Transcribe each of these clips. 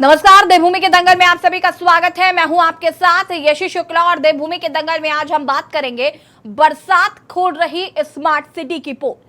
नमस्कार, देवभूमि के दंगल में आप सभी का स्वागत है। मैं हूं आपके साथ यशी शुक्ला और देवभूमि के दंगल में आज हम बात करेंगे बरसात खोल रही स्मार्ट सिटी की पोल।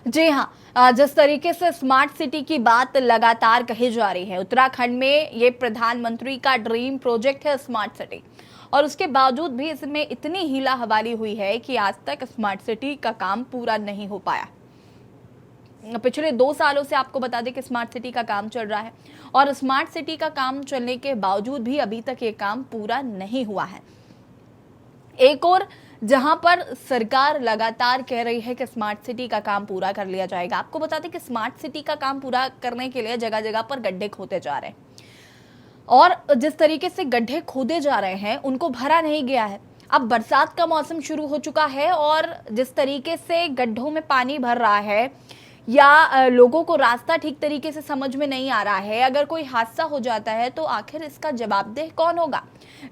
जी हाँ, जिस तरीके से स्मार्ट सिटी की बात लगातार कही जा रही है, उत्तराखंड में ये प्रधानमंत्री का ड्रीम प्रोजेक्ट है स्मार्ट सिटी, और उसके बावजूद भी इसमें इतनी हीला हवाली हुई है कि आज तक स्मार्ट सिटी का काम पूरा नहीं हो पाया। पिछले 2 सालों से आपको बता दें कि स्मार्ट सिटी का काम चल रहा है और स्मार्ट सिटी का काम चलने के बावजूद भी अभी तक ये काम पूरा नहीं हुआ है। एक और जहां पर सरकार लगातार कह रही है कि स्मार्ट सिटी का काम पूरा कर लिया जाएगा। आपको बता दें कि स्मार्ट सिटी का काम पूरा करने के लिए जगह जगह पर गड्ढे खोदे जा रहे हैं और जिस तरीके से गड्ढे खोदे जा रहे हैं उनको भरा नहीं गया है। अब बरसात का मौसम शुरू हो चुका है और जिस तरीके से गड्ढों में पानी भर रहा है या लोगों को रास्ता ठीक तरीके से समझ में नहीं आ रहा है, अगर कोई हादसा हो जाता है तो आखिर इसका जवाबदेह कौन होगा,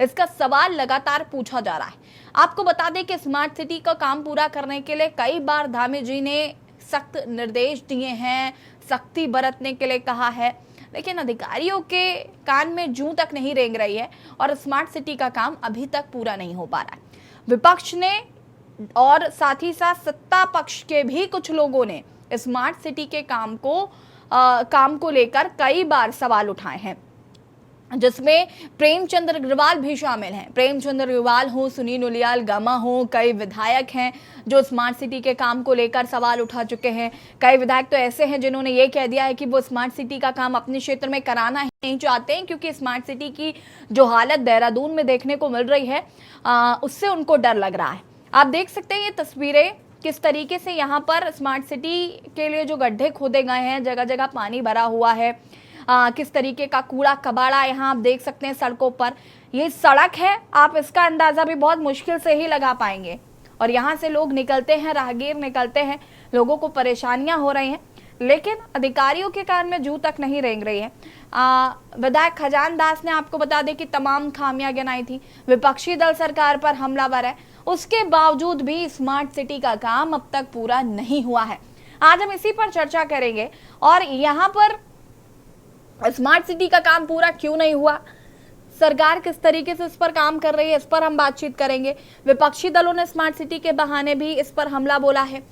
इसका सवाल लगातार पूछा जा रहा है। आपको बता दें कि स्मार्ट सिटी का काम पूरा करने के लिए कई बार धामी जी ने सख्त निर्देश दिए हैं, सख्ती बरतने के लिए कहा है, लेकिन अधिकारियों के कान में जूं तक नहीं रेंग रही है और स्मार्ट सिटी का काम अभी तक पूरा नहीं हो पा रहा है। विपक्ष ने और साथ ही साथ सत्ता पक्ष के भी कुछ लोगों ने स्मार्ट सिटी के काम को लेकर कई बार सवाल उठाए हैं, जिसमें प्रेमचंद अग्रवाल भी शामिल हैं। प्रेमचंद अग्रवाल हो, सुनील उनियाल गामा हो, कई विधायक हैं जो स्मार्ट सिटी के काम को लेकर सवाल उठा चुके हैं। कई विधायक तो ऐसे हैं जिन्होंने ये कह दिया है कि वो स्मार्ट सिटी का काम अपने क्षेत्र में कराना ही नहीं चाहते हैं, क्योंकि स्मार्ट सिटी की जो हालत देहरादून में देखने को मिल रही है उससे उनको डर लग रहा है। आप देख सकते हैं ये तस्वीरें किस तरीके से यहाँ पर स्मार्ट सिटी के लिए जो गड्ढे खोदे गए हैं, जगह जगह पानी भरा हुआ है, किस तरीके का कूड़ा कबाड़ा यहाँ आप देख सकते हैं सड़कों पर। ये सड़क है, आप इसका अंदाजा भी बहुत मुश्किल से ही लगा पाएंगे और यहाँ से लोग निकलते हैं, राहगीर निकलते हैं, लोगों को परेशानियां हो रही हैं, लेकिन अधिकारियों के कान में जूं तक नहीं रेंग रही है। विधायक खजान दास ने आपको बता दें कि तमाम खामियां गिनाई थी। विपक्षी दल सरकार पर हमलावर है, उसके बावजूद भी स्मार्ट सिटी का काम अब तक पूरा नहीं हुआ है। आज हम इसी पर चर्चा करेंगे और यहाँ पर स्मार्ट सिटी का काम पूरा क्यों नहीं हुआ, सरकार किस तरीके से इस पर काम कर रही है, इस पर हम बातचीत करेंगे। विपक्षी दलों ने स्मार्ट सिटी के बहाने भी इस पर हमला बोला है।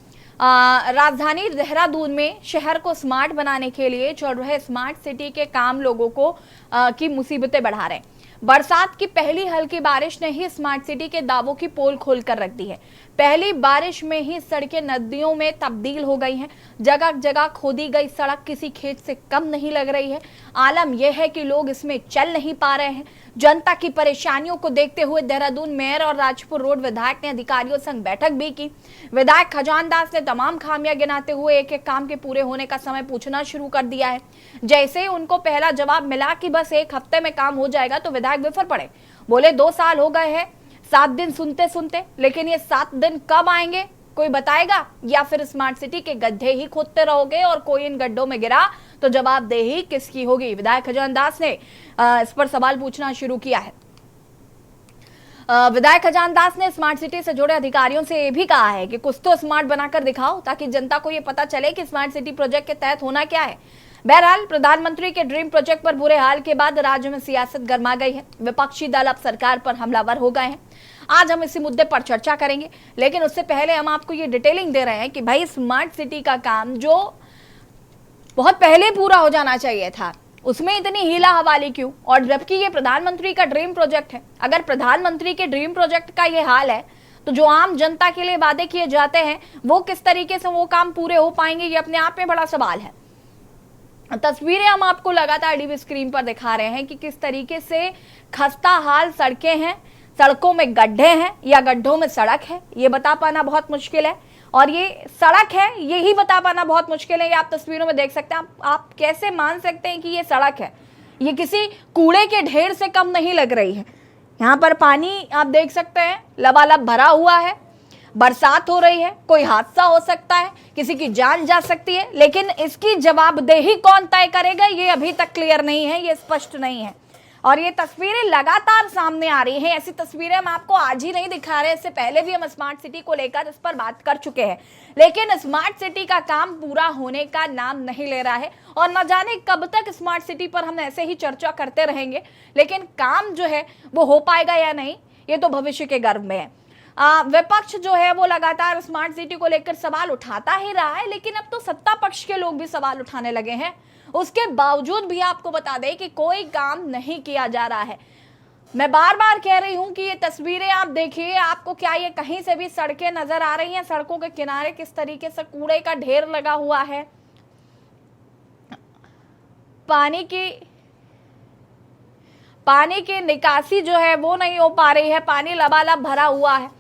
राजधानी देहरादून में शहर को स्मार्ट बनाने के लिए चल रहे स्मार्ट सिटी के काम लोगों को की मुसीबतें बढ़ा रहे हैं। बरसात की पहली हल्की बारिश ने ही स्मार्ट सिटी के दावों की पोल खोलकर रख दी है। पहली बारिश में ही सड़कें नदियों में तब्दील हो गई हैं। जगह जगह खोदी गई सड़क किसी खेत से कम नहीं लग रही है। आलम यह है कि लोग इसमें चल नहीं पा रहे हैं। जनता की परेशानियों को देखते हुए देहरादून मेयर और राजपुर रोड विधायक ने अधिकारियों संग बैठक भी की। विधायक खजान दास ने तमाम खामियां गिनाते हुए एक एक काम के पूरे होने का समय पूछना शुरू कर दिया है। जैसे ही उनको पहला जवाब मिला कि बस 1 हफ्ते में काम हो जाएगा तो विधायक बिफर पड़े। बोले 2 साल हो गए हैं 7 दिन सुनते सुनते, लेकिन ये 7 दिन कब आएंगे कोई बताएगा, या फिर स्मार्ट सिटी के गड्ढे ही खोदते रहोगे और कोई इन गड्ढों में गिरा तो जवाबदेही किसकी होगी। विधायक खजान दास ने इस पर सवाल पूछना शुरू किया है। विधायक खजान दास ने स्मार्ट सिटी से जुड़े अधिकारियों से यह भी कहा है कि कुछ तो स्मार्ट बनाकर दिखाओ ताकि जनता को यह पता चले कि स्मार्ट सिटी प्रोजेक्ट के तहत होना क्या है। बहरहाल प्रधानमंत्री के ड्रीम प्रोजेक्ट पर बुरे हाल के बाद राज्य में सियासत गर्मा गई है। विपक्षी दल अब सरकार पर हमलावर हो गए हैं। आज हम इसी मुद्दे पर चर्चा करेंगे, लेकिन उससे पहले हम आपको ये डिटेलिंग दे रहे हैं कि भाई स्मार्ट सिटी का काम जो बहुत पहले पूरा हो जाना चाहिए था, उसमें इतनी हीला हवाली क्यों, और जबकि ये प्रधानमंत्री का ड्रीम प्रोजेक्ट है। अगर प्रधानमंत्री के ड्रीम प्रोजेक्ट का ये हाल है तो जो आम जनता के लिए वादे किए जाते हैं वो किस तरीके से वो काम पूरे हो पाएंगे, ये अपने आप में बड़ा सवाल है। तस्वीरें हम आपको लगातार टीवी स्क्रीन पर दिखा रहे हैं कि किस तरीके से खस्ता हाल सड़कें हैं, सड़कों में गड्ढे हैं या गड्ढों में सड़क है, ये बता पाना बहुत मुश्किल है, और ये सड़क है यही बता पाना बहुत मुश्किल है। ये आप तस्वीरों में देख सकते हैं। आप कैसे मान सकते हैं कि ये सड़क है, ये किसी कूड़े के ढेर से कम नहीं लग रही है। यहाँ पर पानी आप देख सकते हैं लबालब भरा हुआ है। बरसात हो रही है, कोई हादसा हो सकता है, किसी की जान जा सकती है, लेकिन इसकी जवाबदेही कौन तय करेगा ये अभी तक क्लियर नहीं है, ये स्पष्ट नहीं है। और ये तस्वीरें लगातार सामने आ रही हैं। ऐसी तस्वीरें हम आपको आज ही नहीं दिखा रहे, इससे पहले भी हम स्मार्ट सिटी को लेकर इस पर बात कर चुके हैं, लेकिन स्मार्ट सिटी का काम पूरा होने का नाम नहीं ले रहा है और न जाने कब तक स्मार्ट सिटी पर हम ऐसे ही चर्चा करते रहेंगे, लेकिन काम जो है वो हो पाएगा या नहीं ये तो भविष्य के गर्भ में है। विपक्ष जो है वो लगातार स्मार्ट सिटी को लेकर सवाल उठाता ही रहा है, लेकिन अब तो सत्ता पक्ष के लोग भी सवाल उठाने लगे हैं। उसके बावजूद भी आपको बता दें कि कोई काम नहीं किया जा रहा है। मैं बार बार कह रही हूं कि ये तस्वीरें आप देखिए, आपको क्या ये कहीं से भी सड़कें नजर आ रही हैं? सड़कों के किनारे किस तरीके से कूड़े का ढेर लगा हुआ है, पानी की निकासी जो है वो नहीं हो पा रही है, पानी लबालब भरा हुआ है।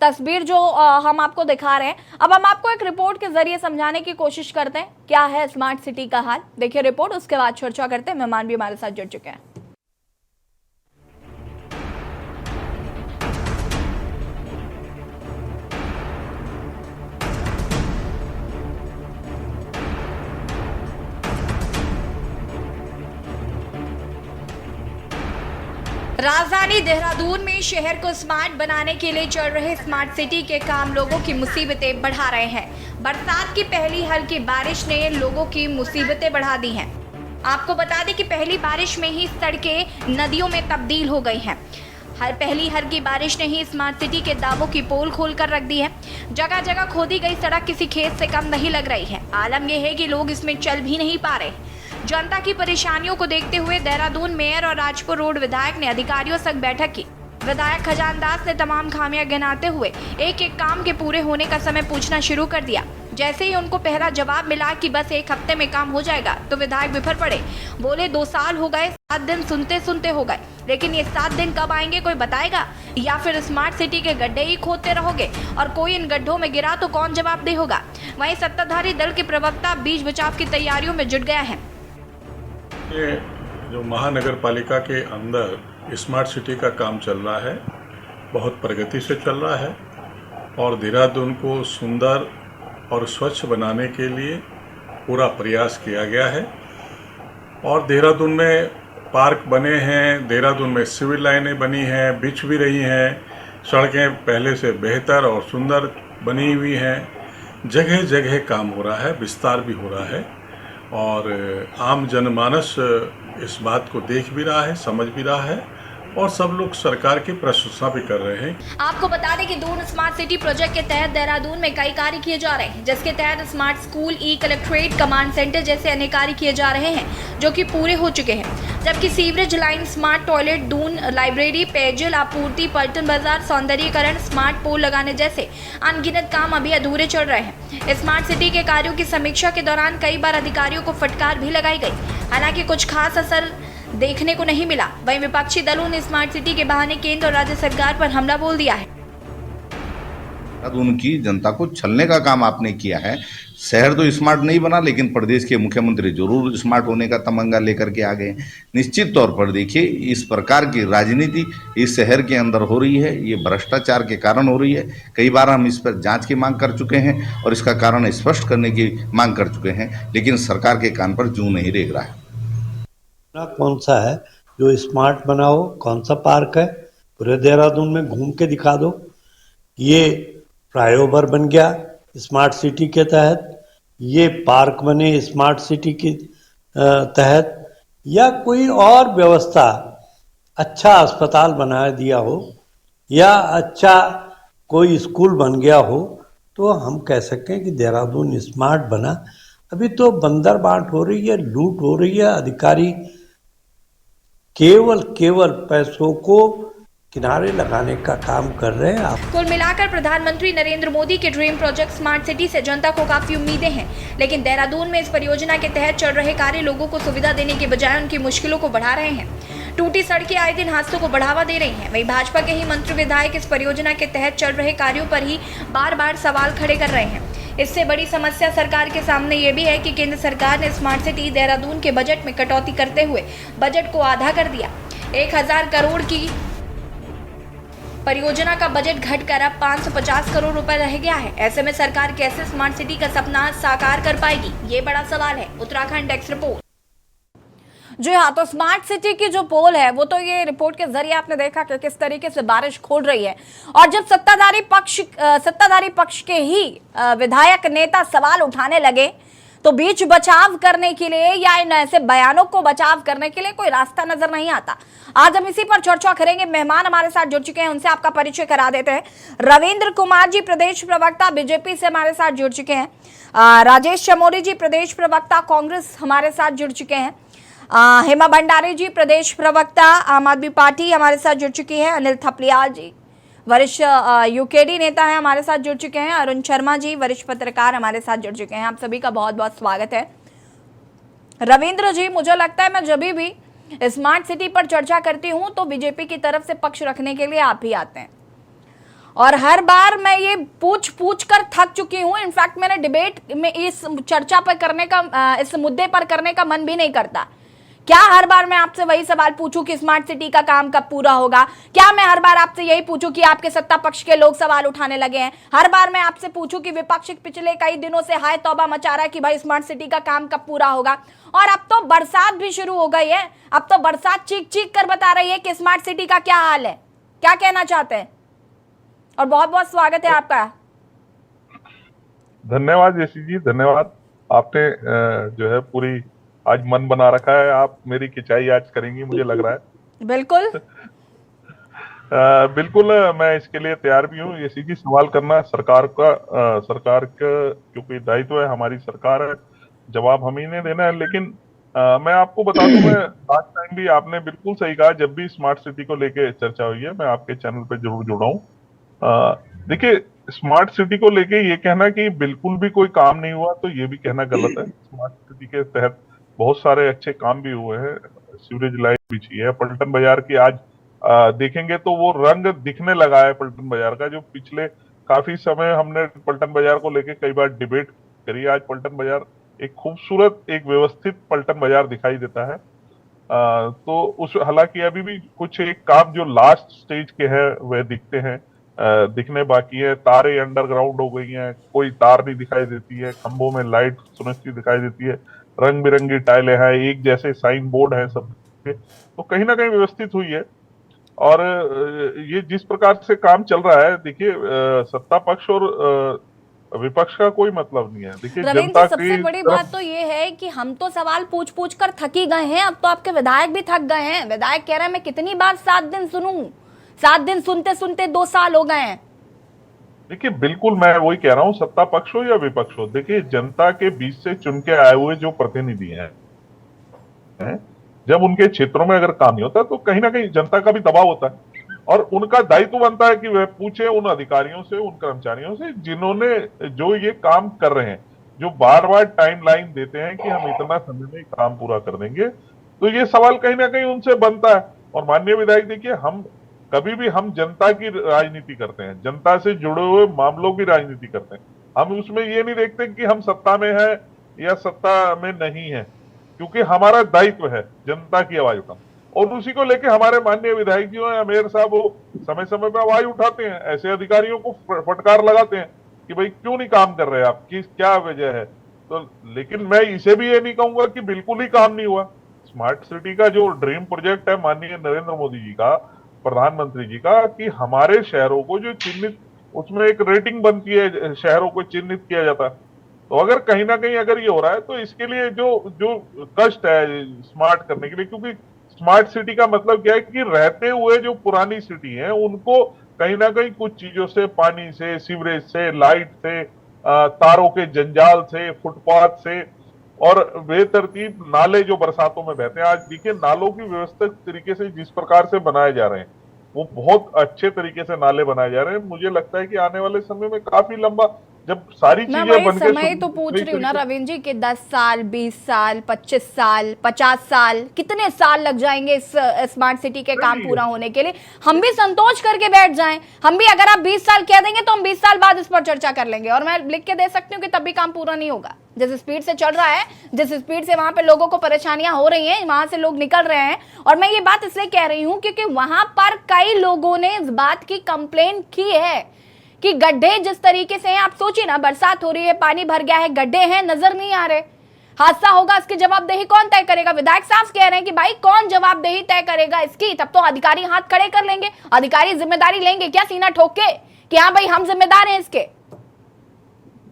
तस्वीर जो हम आपको दिखा रहे हैं, अब हम आपको एक रिपोर्ट के जरिए समझाने की कोशिश करते हैं क्या है स्मार्ट सिटी का हाल। देखिए रिपोर्ट, उसके बाद चर्चा करते हैं। मेहमान भी हमारे साथ जुड़ चुके हैं। राजधानी देहरादून में शहर को स्मार्ट बनाने के लिए चल रहे स्मार्ट सिटी के काम लोगों की मुसीबतें बढ़ा रहे हैं। बरसात की पहली हल्की बारिश ने लोगों की मुसीबतें बढ़ा दी हैं। आपको बता दें कि पहली बारिश में ही सड़कें नदियों में तब्दील हो गई हैं। पहली हल्की बारिश ने ही स्मार्ट सिटी के दावों की पोल खोल कर रख दी है। जगह जगह खोदी गई सड़क किसी खेत से कम नहीं लग रही है। आलम यह है कि लोग इसमें चल भी नहीं पा रहे। जनता की परेशानियों को देखते हुए देहरादून मेयर और राजपुर रोड विधायक ने अधिकारियों संग बैठक की। विधायक खजान दास ने तमाम खामियां गिनाते हुए एक एक काम के पूरे होने का समय पूछना शुरू कर दिया। जैसे ही उनको पहला जवाब मिला कि बस एक हफ्ते में काम हो जाएगा, तो विधायक बिफर पड़े। बोले 2 साल हो गए, 7 दिन सुनते सुनते हो गए, लेकिन ये 7 दिन कब आएंगे कोई बताएगा? या फिर स्मार्ट सिटी के गड्ढे ही खोदते रहोगे और कोई इन गड्ढों में गिरा तो कौन जवाबदेह होगा? वहीं सत्ताधारी दल के प्रवक्ता बीच बचाव की तैयारियों में जुट गया है। ये जो महानगर पालिका के अंदर स्मार्ट सिटी का काम चल रहा है, बहुत प्रगति से चल रहा है और देहरादून को सुंदर और स्वच्छ बनाने के लिए पूरा प्रयास किया गया है। और देहरादून में पार्क बने हैं, देहरादून में सिविल लाइनें बनी हैं, बिछ भी रही हैं, सड़कें पहले से बेहतर और सुंदर बनी हुई हैं। जगह जगह काम हो रहा है, विस्तार भी हो रहा है और आम जनमानस इस बात को देख भी रहा है, समझ भी रहा है और सब लोग सरकार की प्रशंसा भी कर रहे हैं। आपको बता दें कि दून स्मार्ट सिटी प्रोजेक्ट के तहत देहरादून में कई कार्य किए जा रहे हैं, जिसके तहत स्मार्ट स्कूल, ई कलेक्ट्रेट, कमांड सेंटर जैसे अनेक कार्य किए जा रहे हैं जो कि पूरे हो चुके हैं। जबकि sewerage line, smart toilet, Doon library, पेयजल आपूर्ति, पलटन बाजार, सौंदर्यीकरण, स्मार्ट पोल लगाने जैसे अनगिनत काम अभी अधूरे चल रहे हैं। स्मार्ट सिटी के कार्यों की समीक्षा के दौरान कई बार अधिकारियों को फटकार भी लगाई गई, हालांकि कुछ खास असर देखने को नहीं मिला। वहीं विपक्षी दलों ने स्मार्ट सिटी के बहाने केंद्र और राज्य सरकार पर हमला बोल दिया है। उनकी जनता को छलने का काम आपने किया है। शहर तो स्मार्ट नहीं बना, लेकिन प्रदेश के मुख्यमंत्री जरूर स्मार्ट होने का तमंगा लेकर के आ गए। निश्चित तौर पर देखिए, इस प्रकार की राजनीति इस शहर के अंदर हो रही है, ये भ्रष्टाचार के कारण हो रही है। कई बार हम इस पर जांच की मांग कर चुके हैं और इसका कारण स्पष्ट करने की मांग कर चुके हैं, लेकिन सरकार के कान पर जूं नहीं रेंग रहा है। कौन सा है जो स्मार्ट बनाओ, कौन सा पार्क है, पूरे देहरादून में घूम के दिखा दो। ये फ्लाईओवर बन गया स्मार्ट सिटी के तहत, ये पार्क बने स्मार्ट सिटी के तहत, या कोई और व्यवस्था, अच्छा अस्पताल बना दिया हो या अच्छा कोई स्कूल बन गया हो, तो हम कह सकते हैं कि देहरादून स्मार्ट बना। अभी तो बंदर बांट हो रही है, लूट हो रही है। अधिकारी केवल पैसों को किनारे लगाने का काम कर रहे हैं। कुल मिलाकर प्रधानमंत्री नरेंद्र मोदी के ड्रीम प्रोजेक्ट स्मार्ट सिटी से जनता को काफी उम्मीदें हैं, लेकिन देहरादून में इस परियोजना के तहत चल रहे कार्य लोगों को सुविधा देने के बजाय उनकी मुश्किलों को बढ़ा रहे हैं। टूटी सड़कें आए दिन हादसों को बढ़ावा दे रही हैं। वहीं भाजपा के ही मंत्री विधायक इस परियोजना के तहत चल रहे कार्यों पर ही बार बार सवाल खड़े कर रहे हैं। इससे बड़ी समस्या सरकार के सामने ये भी है कि केंद्र सरकार ने स्मार्ट सिटी देहरादून के बजट में कटौती करते हुए बजट को आधा कर दिया। 1000 करोड़ की परियोजना का बजट घटकर अब 550 करोड़ रुपए रह गया है। ऐसे में सरकार कैसे स्मार्ट सिटी का सपना साकार कर पाएगी, ये बड़ा सवाल है। Uttarakhand desk report. जी हाँ, तो स्मार्ट सिटी की जो पोल है वो तो ये रिपोर्ट के जरिए आपने देखा कि किस तरीके से बारिश खोल रही है। और जब सत्ताधारी पक्ष के ही विधायक नेता सवाल उठाने लगे तो बीच बचाव करने के लिए या इन ऐसे बयानों को बचाव करने के लिए कोई रास्ता नजर नहीं आता। आज हम इसी पर चर्चा करेंगे। मेहमान हमारे साथ जुड़ चुके हैं, उनसे आपका परिचय करा देते हैं। रविंद्र कुमार जी, प्रदेश प्रवक्ता बीजेपी से हमारे साथ जुड़ चुके हैं। राजेश चमोरी जी, प्रदेश प्रवक्ता कांग्रेस हमारे साथ जुड़ चुके हैं। हेमा भंडारी जी, प्रदेश प्रवक्ता आम आदमी पार्टी हमारे साथ जुड़ चुकी है। अनिल थपलियाल जी, वरिष्ठ यूकेडी नेता है, हमारे साथ जुड़ चुके हैं। अरुण शर्मा जी, वरिष्ठ पत्रकार हमारे साथ जुड़ चुके हैं। आप सभी का बहुत बहुत स्वागत है। रविंद्र जी, मुझे लगता है मैं जब भी स्मार्ट सिटी पर चर्चा करती हूं तो बीजेपी की तरफ से पक्ष रखने के लिए आप ही आते हैं और हर बार मैं ये पूछ कर थक चुकी हूं। इनफैक्ट मैंने डिबेट में इस चर्चा पर करने का, इस मुद्दे पर करने का मन भी नहीं करता। क्या हर बार मैं आपसे वही सवाल पूछूं कि स्मार्ट सिटी का काम कब पूरा होगा? क्या मैं हर बार आपसे यही पूछूं कि आपके सत्ता पक्ष के लोग सवाल उठाने लगे हैं? हर बार मैं आपसे पूछूं कि विपक्ष पिछले कई दिनों से हाय तौबा मचा रहा है कि भाई स्मार्ट सिटी का काम कब पूरा होगा? और अब तो बरसात भी शुरू हो गई है। अब तो बरसात चीख चीख कर बता रही है कि स्मार्ट सिटी का क्या हाल है। क्या कहना चाहते हैं? और बहुत बहुत स्वागत है आपका। धन्यवाद जैसी जी, धन्यवाद। आपने जो है पूरी आज मन बना रखा है, आप मेरी खिंचाई आज करेंगी मुझे लग रहा है। बिल्कुल बिल्कुल, मैं इसके लिए तैयार भी हूँ। ये सीधी सवाल करना सरकार का क्योंकि दायित्व है, हमारी सरकार है, जवाब हम ही ने देना है। लेकिन मैं आपको बता दूं, मैं लास्ट टाइम भी आपने बिल्कुल सही कहा, जब भी स्मार्ट सिटी को लेके चर्चा हुई है मैं आपके चैनल पे जरूर जुड़ा हूँ। देखिए, स्मार्ट सिटी को लेके ये कहना कि बिल्कुल भी कोई काम नहीं हुआ तो ये भी कहना गलत है। स्मार्ट सिटी के तहत बहुत सारे अच्छे काम भी हुए हैं। सीवरेज लाइन बिछी है, पलटन बाजार की आज देखेंगे तो वो रंग दिखने लगा है पलटन बाजार का, जो पिछले काफी समय हमने पलटन बाजार को लेके कई बार डिबेट करी। आज पलटन बाजार एक खूबसूरत, एक व्यवस्थित पलटन बाजार दिखाई देता है। तो उस हालांकि अभी भी कुछ एक काम जो लास्ट स्टेज के हैं वह दिखते हैं, दिखने बाकी है। तारें अंडरग्राउंड हो गई हैं, कोई तार नहीं दिखाई देती है, खंभों में लाइट सुनिश्चित दिखाई देती है, रंग बिरंगी टाइलें हैं, एक जैसे साइन बोर्ड है सबके, तो कहीं ना कहीं व्यवस्थित हुई है। और ये जिस प्रकार से काम चल रहा है, देखिए सत्ता पक्ष और विपक्ष का कोई मतलब नहीं है। देखिए, रविंद्र, सबसे बड़ी बात तो ये है कि हम तो सवाल पूछ कर थकी गए हैं। अब तो आपके विधायक भी थक गए हैं। विधायक कह रहे हैं मैं कितनी बार 7 दिन सुनूं? 7 दिन सुनते सुनते 2 साल हो गए हैं। देखिए, बिल्कुल मैं वही कह रहा हूँ, सत्ता पक्ष हो या विपक्ष हो, देखिए जनता के बीच से चुन के आए हुए जो प्रतिनिधि हैं, जब उनके क्षेत्रों में अगर काम नहीं होता तो कहीं ना कहीं जनता का भी दबाव होता है और उनका दायित्व बनता है कि वह पूछे उन अधिकारियों से, उन कर्मचारियों से जिन्होंने जो ये काम कर रहे हैं, जो बार बार टाइम लाइन देते हैं कि हम इतना समय में काम पूरा कर देंगे। तो ये सवाल कहीं ना कहीं उनसे बनता है। और माननीय विधायक, देखिए, हम कभी भी हम जनता की राजनीति करते हैं, जनता से जुड़े हुए मामलों की राजनीति करते हैं। हम उसमें ये नहीं देखते कि हम सत्ता में है या सत्ता में नहीं है, क्योंकि हमारा दायित्व है जनता की आवाज उठाना। और उसी को लेके हमारे माननीय विधायक जी या मेयर साहब वो समय समय पर आवाज उठाते हैं, ऐसे अधिकारियों को फटकार लगाते हैं कि भाई क्यों नहीं काम कर रहे आप, किस क्या वजह है। तो लेकिन मैं इसे भी ये नहीं कहूंगा कि बिल्कुल ही काम नहीं हुआ। स्मार्ट सिटी का जो ड्रीम प्रोजेक्ट है माननीय नरेंद्र मोदी जी का, प्रधानमंत्री जी का, कि हमारे शहरों को जो चिन्हित, उसमें एक रेटिंग बनती है, शहरों को चिन्हित किया जाता है। तो अगर कहीं ना कहीं अगर ये हो रहा है तो इसके लिए जो कष्ट है स्मार्ट करने के लिए, क्योंकि स्मार्ट सिटी का मतलब क्या है कि रहते हुए जो पुरानी सिटी है उनको कहीं ना कहीं कुछ चीजों से, पानी से, सीवरेज से, लाइट से, तारों के जंजाल से, फुटपाथ से और बेतरतीब नाले जो बरसातों में बहते हैं, आज देखिए नालों की व्यवस्थित तरीके से जिस प्रकार से बनाए जा रहे हैं, वो बहुत अच्छे तरीके से नाले बनाए जा रहे हैं। मुझे लगता है कि आने वाले समय में काफी लंबा जब सारी मैं चीजें वही बनकर समय तो पूछ रही हूँ ना रविंद्र जी कि 10 साल, 20 साल, 25 साल, 50 साल, कितने साल लग जाएंगे इस स्मार्ट सिटी के काम पूरा होने के लिए? हम भी संतोष करके बैठ जाएं। हम भी, अगर आप 20 साल कह देंगे तो हम 20 साल बाद इस पर चर्चा कर लेंगे, और मैं लिख के दे सकती हूँ कि तब भी काम पूरा नहीं होगा। जिस स्पीड से चल रहा है, जिस स्पीड से वहां पे लोगों को परेशानियां हो रही हैं, वहां से लोग निकल रहे हैं। और मैं ये बात इसलिए कह रही हूं क्योंकि वहां पर कई लोगों ने इस बात की कंप्लेन की है कि गड्ढे जिस तरीके से हैं, आप सोचिए ना, बरसात हो रही है, पानी भर गया है, गड्ढे हैं, नजर नहीं आ रहे, हादसा होगा, इसकी जवाबदेही कौन तय करेगा? विधायक साफ कह रहे हैं कि भाई कौन जवाबदेही तय करेगा इसकी? तब तो अधिकारी हाथ खड़े कर लेंगे, अधिकारी जिम्मेदारी लेंगे क्या सीना ठोक के कि हाँ भाई हम जिम्मेदार हैं इसके?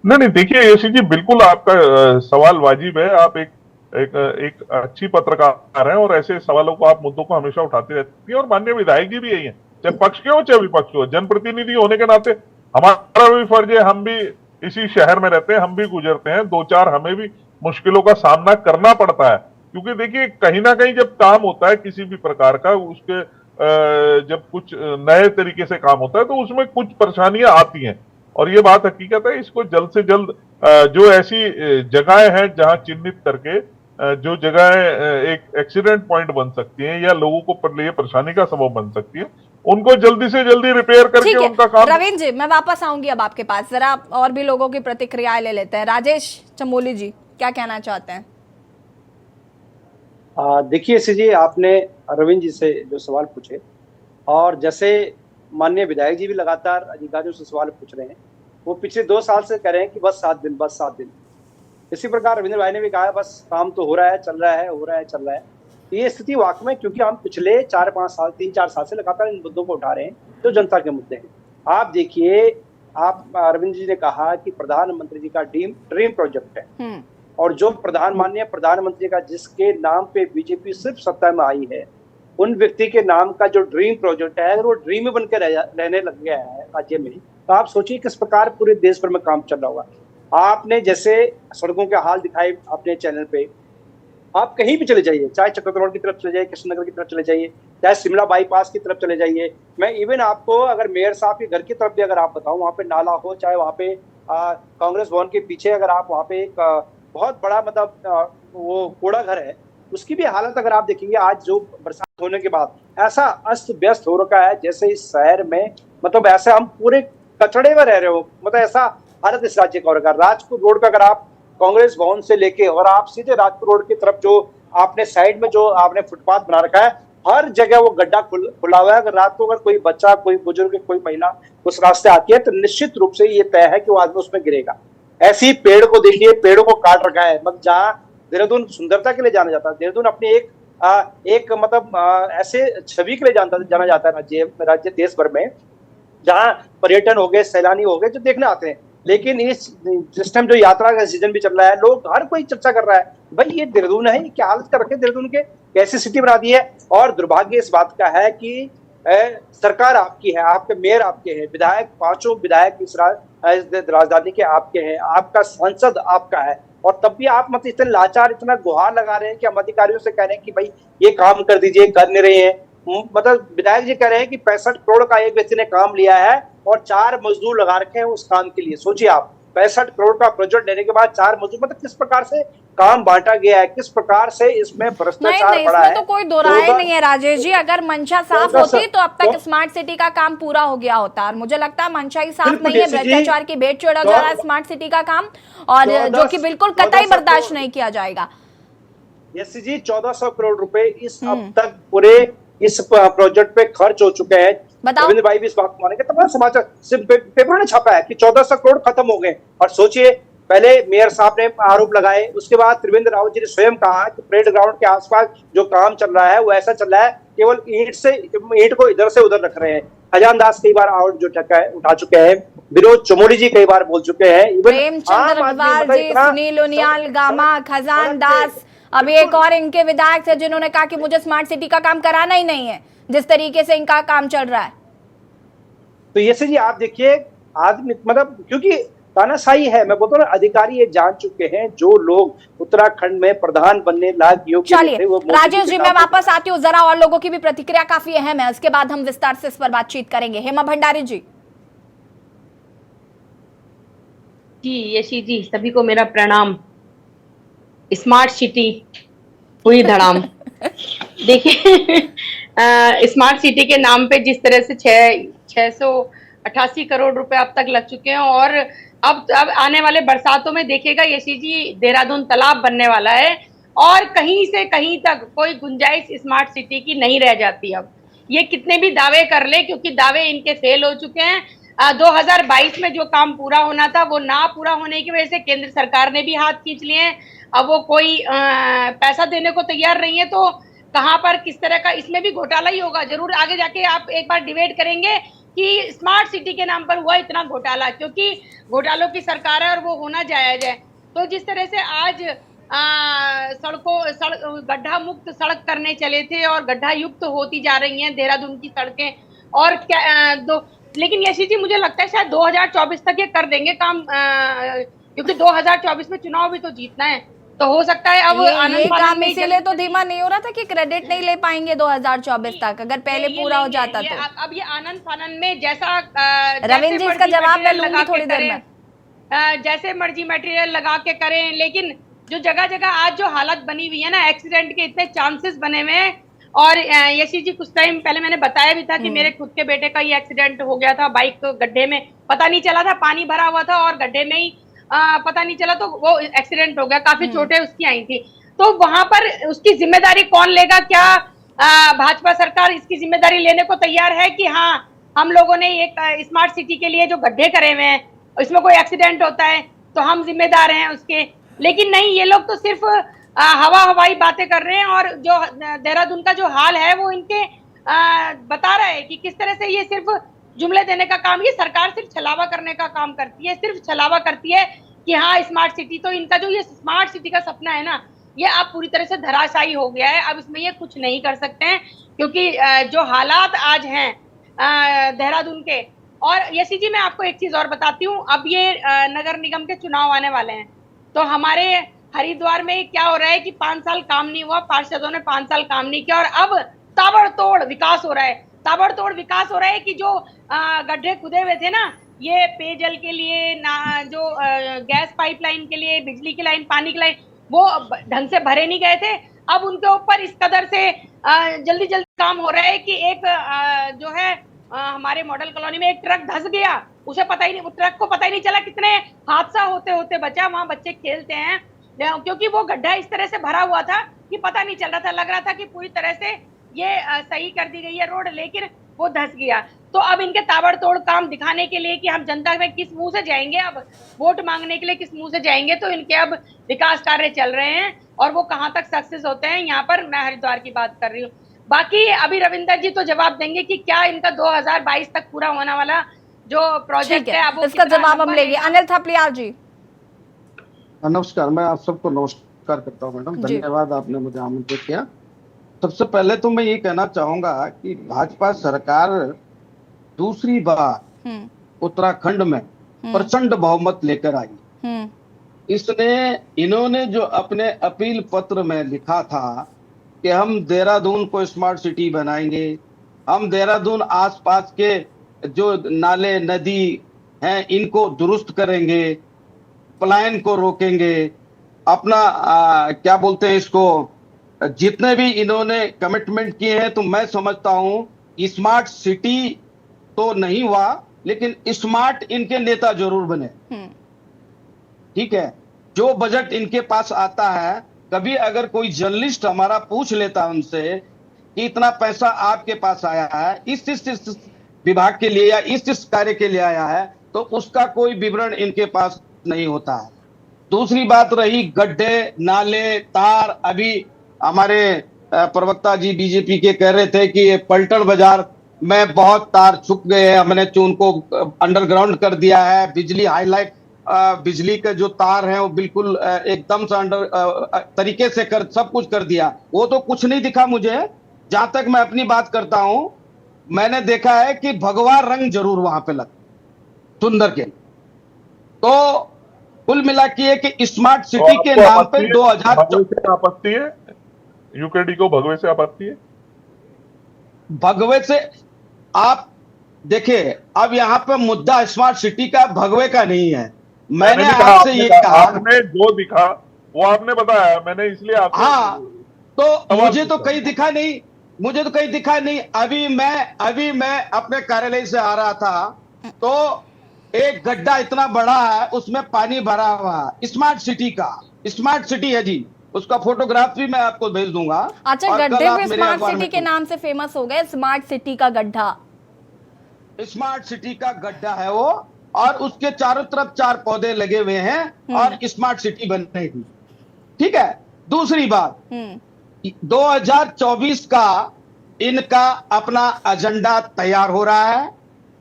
नहीं, देखिए यशी जी, बिल्कुल आपका सवाल वाजिब है। आप एक अच्छी पत्रकार हैं और ऐसे सवालों को, आप मुद्दों को हमेशा उठाती रहती है, और माननीय विधायक जी भी यही है, चाहे पक्ष के हो चाहे विपक्ष हो। जनप्रतिनिधि होने के नाते हमारा भी फर्ज है, हम भी इसी शहर में रहते हैं, हम भी गुजरते हैं, दो चार हमें भी मुश्किलों का सामना करना पड़ता है। क्योंकि देखिए कहीं ना कहीं जब काम होता है किसी भी प्रकार का, उसके जब कुछ नए तरीके से काम होता है तो उसमें कुछ परेशानियां आती हैं, और ये बात हकीकत है। इसको जल्द से जल्द जो ऐसी जगहें हैं जहां चिन्हित करके जो जगहें एक एक्सीडेंट पॉइंट बन सकती हैं या लोगों को परेशानी का सबब बन सकती है, उनको जल्दी से जल्दी रिपेयर करके उनका काम। रविंद्र जी, मैं वापस आऊंगी अब आपके पास, जरा और भी लोगों की प्रतिक्रियाएं ले लेते हैं। राजेश चमोली जी, क्या कहना चाहते हैं? देखिए सी जी, आपने रविंद्र जी से जो सवाल पूछे, और जैसे माननीय विधायक जी भी लगातार अधिकारियों से सवाल पूछ रहे हैं, वो पिछले 2 साल से कह रहे हैं कि बस 7 दिन, बस 7 दिन। इसी प्रकार रविंद्र भाई ने भी कहा बस काम तो हो रहा है, चल रहा है, हो रहा है, चल रहा है। ये स्थिति वाकई में, क्योंकि हम पिछले 4-5 साल, 3-4 साल से लगातार इन मुद्दों को उठा रहे हैं जो जनता के मुद्दे हैं। आप देखिए, आप रविंद्र जी ने कहा कि प्रधानमंत्री जी का ड्रीम प्रोजेक्ट है, और जो माननीय प्रधानमंत्री का जिसके नाम पे बीजेपी सिर्फ सत्ता में आई है, उन व्यक्ति के नाम का जो ड्रीम प्रोजेक्ट है, अगर वो ड्रीम ही बनकर रहने लग गया है राज्य में, तो आप सोचिए किस प्रकार पूरे देश भर में काम चल रहा होगा। आपने जैसे सड़कों के हाल दिखाए अपने चैनल पे, आप कहीं भी चले जाइए, चाहे चक्रधर रोड की तरफ चले जाइए, कृष्णनगर की तरफ चले जाइए, चाहे शिमला बाईपास की तरफ चले जाइए। मैं इवन आपको अगर मेयर साहब के घर की तरफ भी अगर आप बताऊं, वहाँ पे नाला हो, चाहे वहाँ पे कांग्रेस भवन के पीछे अगर आप वहाँ पे एक बहुत बड़ा मतलब वो कूड़ा घर है, उसकी भी हालत अगर आप देखेंगे, आज जो बरसात होने के बाद ऐसा अस्त व्यस्त हो रखा है, जैसे इस शहर में मतलब ऐसे हम पूरे कचड़े में रह रहे हो, मतलब ऐसा हालत इस राज्य का हो रखा है। राजपुर रोड का अगर आप कांग्रेस भवन से लेके और आप सीधे राजपुर रोड की तरफ जो आपने साइड में जो आपने फुटपाथ बना रखा है, हर जगह वो गड्ढा खुला हुआ है। अगर रात को अगर कोई बच्चा, कोई बुजुर्ग, कोई महिला उस रास्ते आती है तो निश्चित रूप से ये तय है कि वो आदमी उसमें गिरेगा। ऐसे ही पेड़ को देखिए, पेड़ों को काट रखा है। मतलब जहाँ देहरादून सुंदरता के लिए जाना जाता है, देहरादून अपनी एक मतलब ऐसे छवि के लिए जाना जाता है राज्य देश भर में, जहाँ पर्यटन हो गए, सैलानी हो गए जो देखने आते हैं। लेकिन इस टाइम जो यात्रा का सीजन भी चल रहा है, लोग हर कोई चर्चा कर रहा है, भाई ये देहरादून है, ये क्या हालत कर रखे देहरादून के, कैसी सिटी बना दी है। और दुर्भाग्य इस बात का है कि सरकार आपकी है, आपके मेयर आपके हैं, विधायक, 5 विधायक इस राजधानी के आपके हैं, आपका सांसद आपका है, और तब भी आप मतलब इतने लाचार, इतना गुहार लगा रहे हैं कि हम अधिकारियों से कह रहे हैं कि भाई ये काम कर दीजिए, कर नहीं रहे हैं। मतलब विधायक जी कह रहे हैं कि 65 करोड़ का एक व्यक्ति ने काम लिया है और 4 मजदूर लगा रखे हैं उस काम के लिए। सोचिए आप, 65 करोड़ का प्रोजेक्ट लेने के बाद 4 मजदूर, मतलब किस प्रकार से काम बांटा गया है, किस प्रकार से इसमें भ्रष्टाचार बढ़ा है। तो कोई दो राय नहीं है राजेश जी, अगर मंशा साफ होती तो अब तक स्मार्ट सिटी का काम पूरा हो गया होता। और मुझे लगता है मंशा ही साफ नहीं है, भ्रष्टाचार की भेंट चढ़ा जा रहा है स्मार्ट सिटी का काम, और जो कि बिल्कुल कतई बर्दाश्त नहीं किया जाएगा। यस जी, 1400 करोड़ रुपए इस अब तक पूरे इस प्रोजेक्ट पे खर्च हो चुके हैं। रविंद्र भाई भी इस बात को मानेंगे, तमाम समाचार सिर्फ पेपरों ने छापा है कि 1400 करोड़ खत्म हो गए। और सोचिए, पहले मेयर साहब ने आरोप लगाए, उसके बाद त्रिवेंद्र रावत जी ने स्वयं कहा कि परेड ग्राउंड के आसपास जो काम चल रहा है वो ऐसा चल रहा है, केवल ईंट को इधर से उधर रख रहे हैं। खजानदास कई बार आरोप जो उठा चुके हैं, विनोद चमोली जी कई बार बोल चुके हैं, प्रेमचंद अग्रवाल जी, सुनील उनियाल गामा, खजानदास, अभी एक और इनके विधायक थे जिन्होंने कहा कि मुझे स्मार्ट सिटी का काम कराना ही नहीं है जिस तरीके से इनका काम चल रहा है। तो ये जी आप देखिए, आदमी मतलब क्योंकि तानाशाही है, मैं बोलता हूँ ना, अधिकारी ये जान चुके हैं, जो लोग उत्तराखंड में प्रधान बनने लायक योग्य थे। राजेश जी, मैं वापस आती हूँ, जरा और लोगों की भी प्रतिक्रिया काफी अहम है, उसके बाद हम विस्तार से इस पर बातचीत करेंगे। हेमा भंडारी जी, जी यशी जी, सभी को मेरा प्रणाम। स्मार्ट सिटी हुई धड़ाम। देखिए स्मार्ट सिटी के नाम पे जिस तरह से 688 करोड़ रुपए अब तक लग चुके हैं, और अब आने वाले बरसातों में देखिएगा यशी जी, देहरादून तालाब बनने वाला है और कहीं से कहीं तक कोई गुंजाइश स्मार्ट सिटी की नहीं रह जाती। अब ये कितने भी दावे कर ले, क्योंकि दावे इनके फेल हो चुके हैं। 2022 में जो काम पूरा होना था वो ना पूरा होने की वजह से केंद्र सरकार ने भी हाथ खींच लिए हैं। अब वो कोई पैसा देने को तैयार नहीं है, तो कहां पर किस तरह का इसमें भी घोटाला ही होगा जरूर। आगे जाके आप एक बार डिबेट करेंगे कि स्मार्ट सिटी के नाम पर हुआ इतना घोटाला, क्योंकि घोटालों की सरकार है और वो होना जायज है। तो जिस तरह से आज गड्ढा मुक्त सड़क करने चले थे और गड्ढा युक्त होती जा रही हैं देहरादून की सड़कें, और क्या लेकिन यशी जी मुझे लगता है शायद 2024 तक ये कर देंगे काम, क्योंकि 2024 में चुनाव भी तो जीतना है। तो हो सकता है अब ये काम इसीलिए तो धीमा नहीं हो रहा था कि क्रेडिट नहीं ले पाएंगे 2024 तक, अगर पहले पूरा हो जाता तो। अब ये आनंद फानन में जैसा रविंद्र जी इसका जवाब मैं लूंगी थोड़ी देर में, जैसे मर्जी मटेरियल लगा के करें, लेकिन जो जगह जगह आज जो हालत बनी हुई है ना, एक्सीडेंट के इतने चांसेस बने हुए हैं। और यशी जी कुछ टाइम पहले मैंने बताया भी था कि मेरे खुद के बेटे का ही एक्सीडेंट हो गया था, बाइक गड्ढे में, पता नहीं चला था, पानी भरा हुआ था और गड्ढे में ही पता नहीं चला तो वो एक्सीडेंट हो गया, काफी चोटें उसकी आई थी। तो वहां पर उसकी जिम्मेदारी कौन लेगा? क्या भाजपा सरकार इसकी जिम्मेदारी लेने को तैयार है कि हाँ हम लोगों ने एक स्मार्ट सिटी के लिए जो गड्ढे करे हुए हैं, इसमें कोई एक्सीडेंट होता है तो हम जिम्मेदार हैं उसके? लेकिन नहीं, ये लोग तो सिर्फ हवाई बातें कर रहे हैं, और जो देहरादून का जो हाल है वो इनके बता रहा है कि किस तरह से ये सिर्फ जुमले देने का काम, ये सरकार सिर्फ छलावा करने का काम करती है, सिर्फ छलावा करती है कि हाँ स्मार्ट सिटी। तो इनका जो ये स्मार्ट सिटी का सपना है ना, ये अब पूरी तरह से धराशायी हो गया है। अब इसमें ये कुछ नहीं कर सकते हैं, क्योंकि जो हालात आज हैं देहरादून के। और यशी जी मैं आपको एक चीज और बताती हूँ, अब ये नगर निगम के चुनाव आने वाले हैं, तो हमारे हरिद्वार में क्या हो रहा है कि 5 साल काम नहीं हुआ, पार्षदों ने 5 साल काम नहीं किया, और अब ताबड़तोड़ विकास हो रहा है। ताबड़तोड़ विकास हो रहा है कि जो गड्ढे खुदे हुए थे ना, ये पेयजल के लिए ना, जो गैस पाइपलाइन के लिए, बिजली की लाइन, पानी की लाइन, वो ढंग से भरे नहीं गए थे। अब उनके ऊपर इस कदर से जल्दी जल्दी काम हो रहा है कि एक जो है हमारे मॉडल कॉलोनी में एक ट्रक धंस गया, उसे पता ही नहीं, वो ट्रक को पता ही नहीं चला कितने हादसा होते होते बचा। वहां बच्चे खेलते हैं, क्योंकि वो गड्ढा इस तरह से भरा हुआ था कि पता नहीं चल रहा था, लग रहा था कि पूरी तरह से ये सही कर दी गई है रोड, लेकिन वो धंस गया। तो अब इनके ताबड़तोड़ काम दिखाने के लिए कि हम जनता में किस मुंह से जाएंगे, अब वोट मांगने के लिए किस मुंह से जाएंगे, तो इनके अब विकास कार्य चल रहे हैं और वो कहां तक सक्सेस होते हैं, यहाँ पर मैं हरिद्वार की बात कर रही हूँ। बाकी अभी रविंदर जी तो जवाब देंगे कि क्या इनका 2022 तक पूरा होने वाला जो प्रोजेक्ट है, अब इसका जवाब हम लेंगे। अनिल थपलियाल जी। नमस्कार, मैं आप सबको नमस्कार करता हूँ मैडम, धन्यवाद आपने मुझे आमंत्रित किया। सबसे पहले तो मैं ये कहना चाहूंगा कि भाजपा सरकार दूसरी बार उत्तराखंड में प्रचंड बहुमत लेकर आई। इन्होंने जो अपने अपील पत्र में लिखा था कि हम देहरादून को स्मार्ट सिटी बनाएंगे, हम देहरादून आसपास के जो नाले नदी हैं इनको दुरुस्त करेंगे, पलायन को रोकेंगे, अपना क्या बोलते हैं इसको, जितने भी इन्होंने कमिटमेंट किए हैं, तो मैं समझता हूं स्मार्ट सिटी तो नहीं हुआ, लेकिन स्मार्ट इनके नेता जरूर बने। ठीक है, जो बजट इनके पास आता है, कभी अगर कोई जर्नलिस्ट हमारा पूछ लेता है उनसे कि इतना पैसा आपके पास आया है इस विभाग के लिए या इस कार्य के लिए आया है, तो उसका कोई विवरण इनके पास नहीं होता है। दूसरी बात रही गड्ढे, नाले, तार, अभी हमारे प्रवक्ता जी बीजेपी के कह रहे थे कि पलटन बाजार में बहुत तार छुप गए हैं, हमने उनको अंडरग्राउंड कर दिया है, बिजली हाईलाइट, बिजली के जो तार हैं वो बिल्कुल एकदम से अंडर तरीके से सब कुछ कर दिया। वो तो कुछ नहीं दिखा मुझे। जहां तक मैं अपनी बात करता हूं, मैंने देखा है कि भगवा रंग जरूर वहां पे लगा सुंदर के। तो कुल मिला के कि स्मार्ट सिटी के नाम पे 2000 आपत्ति है, यूकेडी को भगवे से आपत्ति है। भगवे से आप देखिए, अब यहाँ पे मुद्दा स्मार्ट सिटी का भगवे का नहीं है, मैंने नहीं कहा, आपसे आपने ये कहा, कहा, आपने जो दिखा वो आपने बताया, मैंने इसलिए आपसे हाँ, तो सवाल मुझे तो पूछा। कहीं दिखा नहीं, मुझे तो कहीं दिखा नहीं। अभी मैं अपने कार्यालय से आ रहा था, तो एक गड्ढा इतना बड़ा है, उसमें पानी भरा हुआ है, स्मार्ट सिटी का, स्मार्ट सिटी है जी, उसका फोटोग्राफ भी मैं आपको भेज दूंगा। अच्छा, और कल गड्ढे आप भी मेरे स्मार्ट अखबार सिटी में, के नाम से फेमस हो गए, स्मार्ट सिटी का गड्ढा। स्मार्ट सिटी का गड्ढा है वो, और उसके चारों तरफ 4 पौधे लगे हुए हैं और स्मार्ट सिटी बनेगी। ठीक है, दूसरी बात, 2024 का इनका अपना एजेंडा तैयार हो रहा है।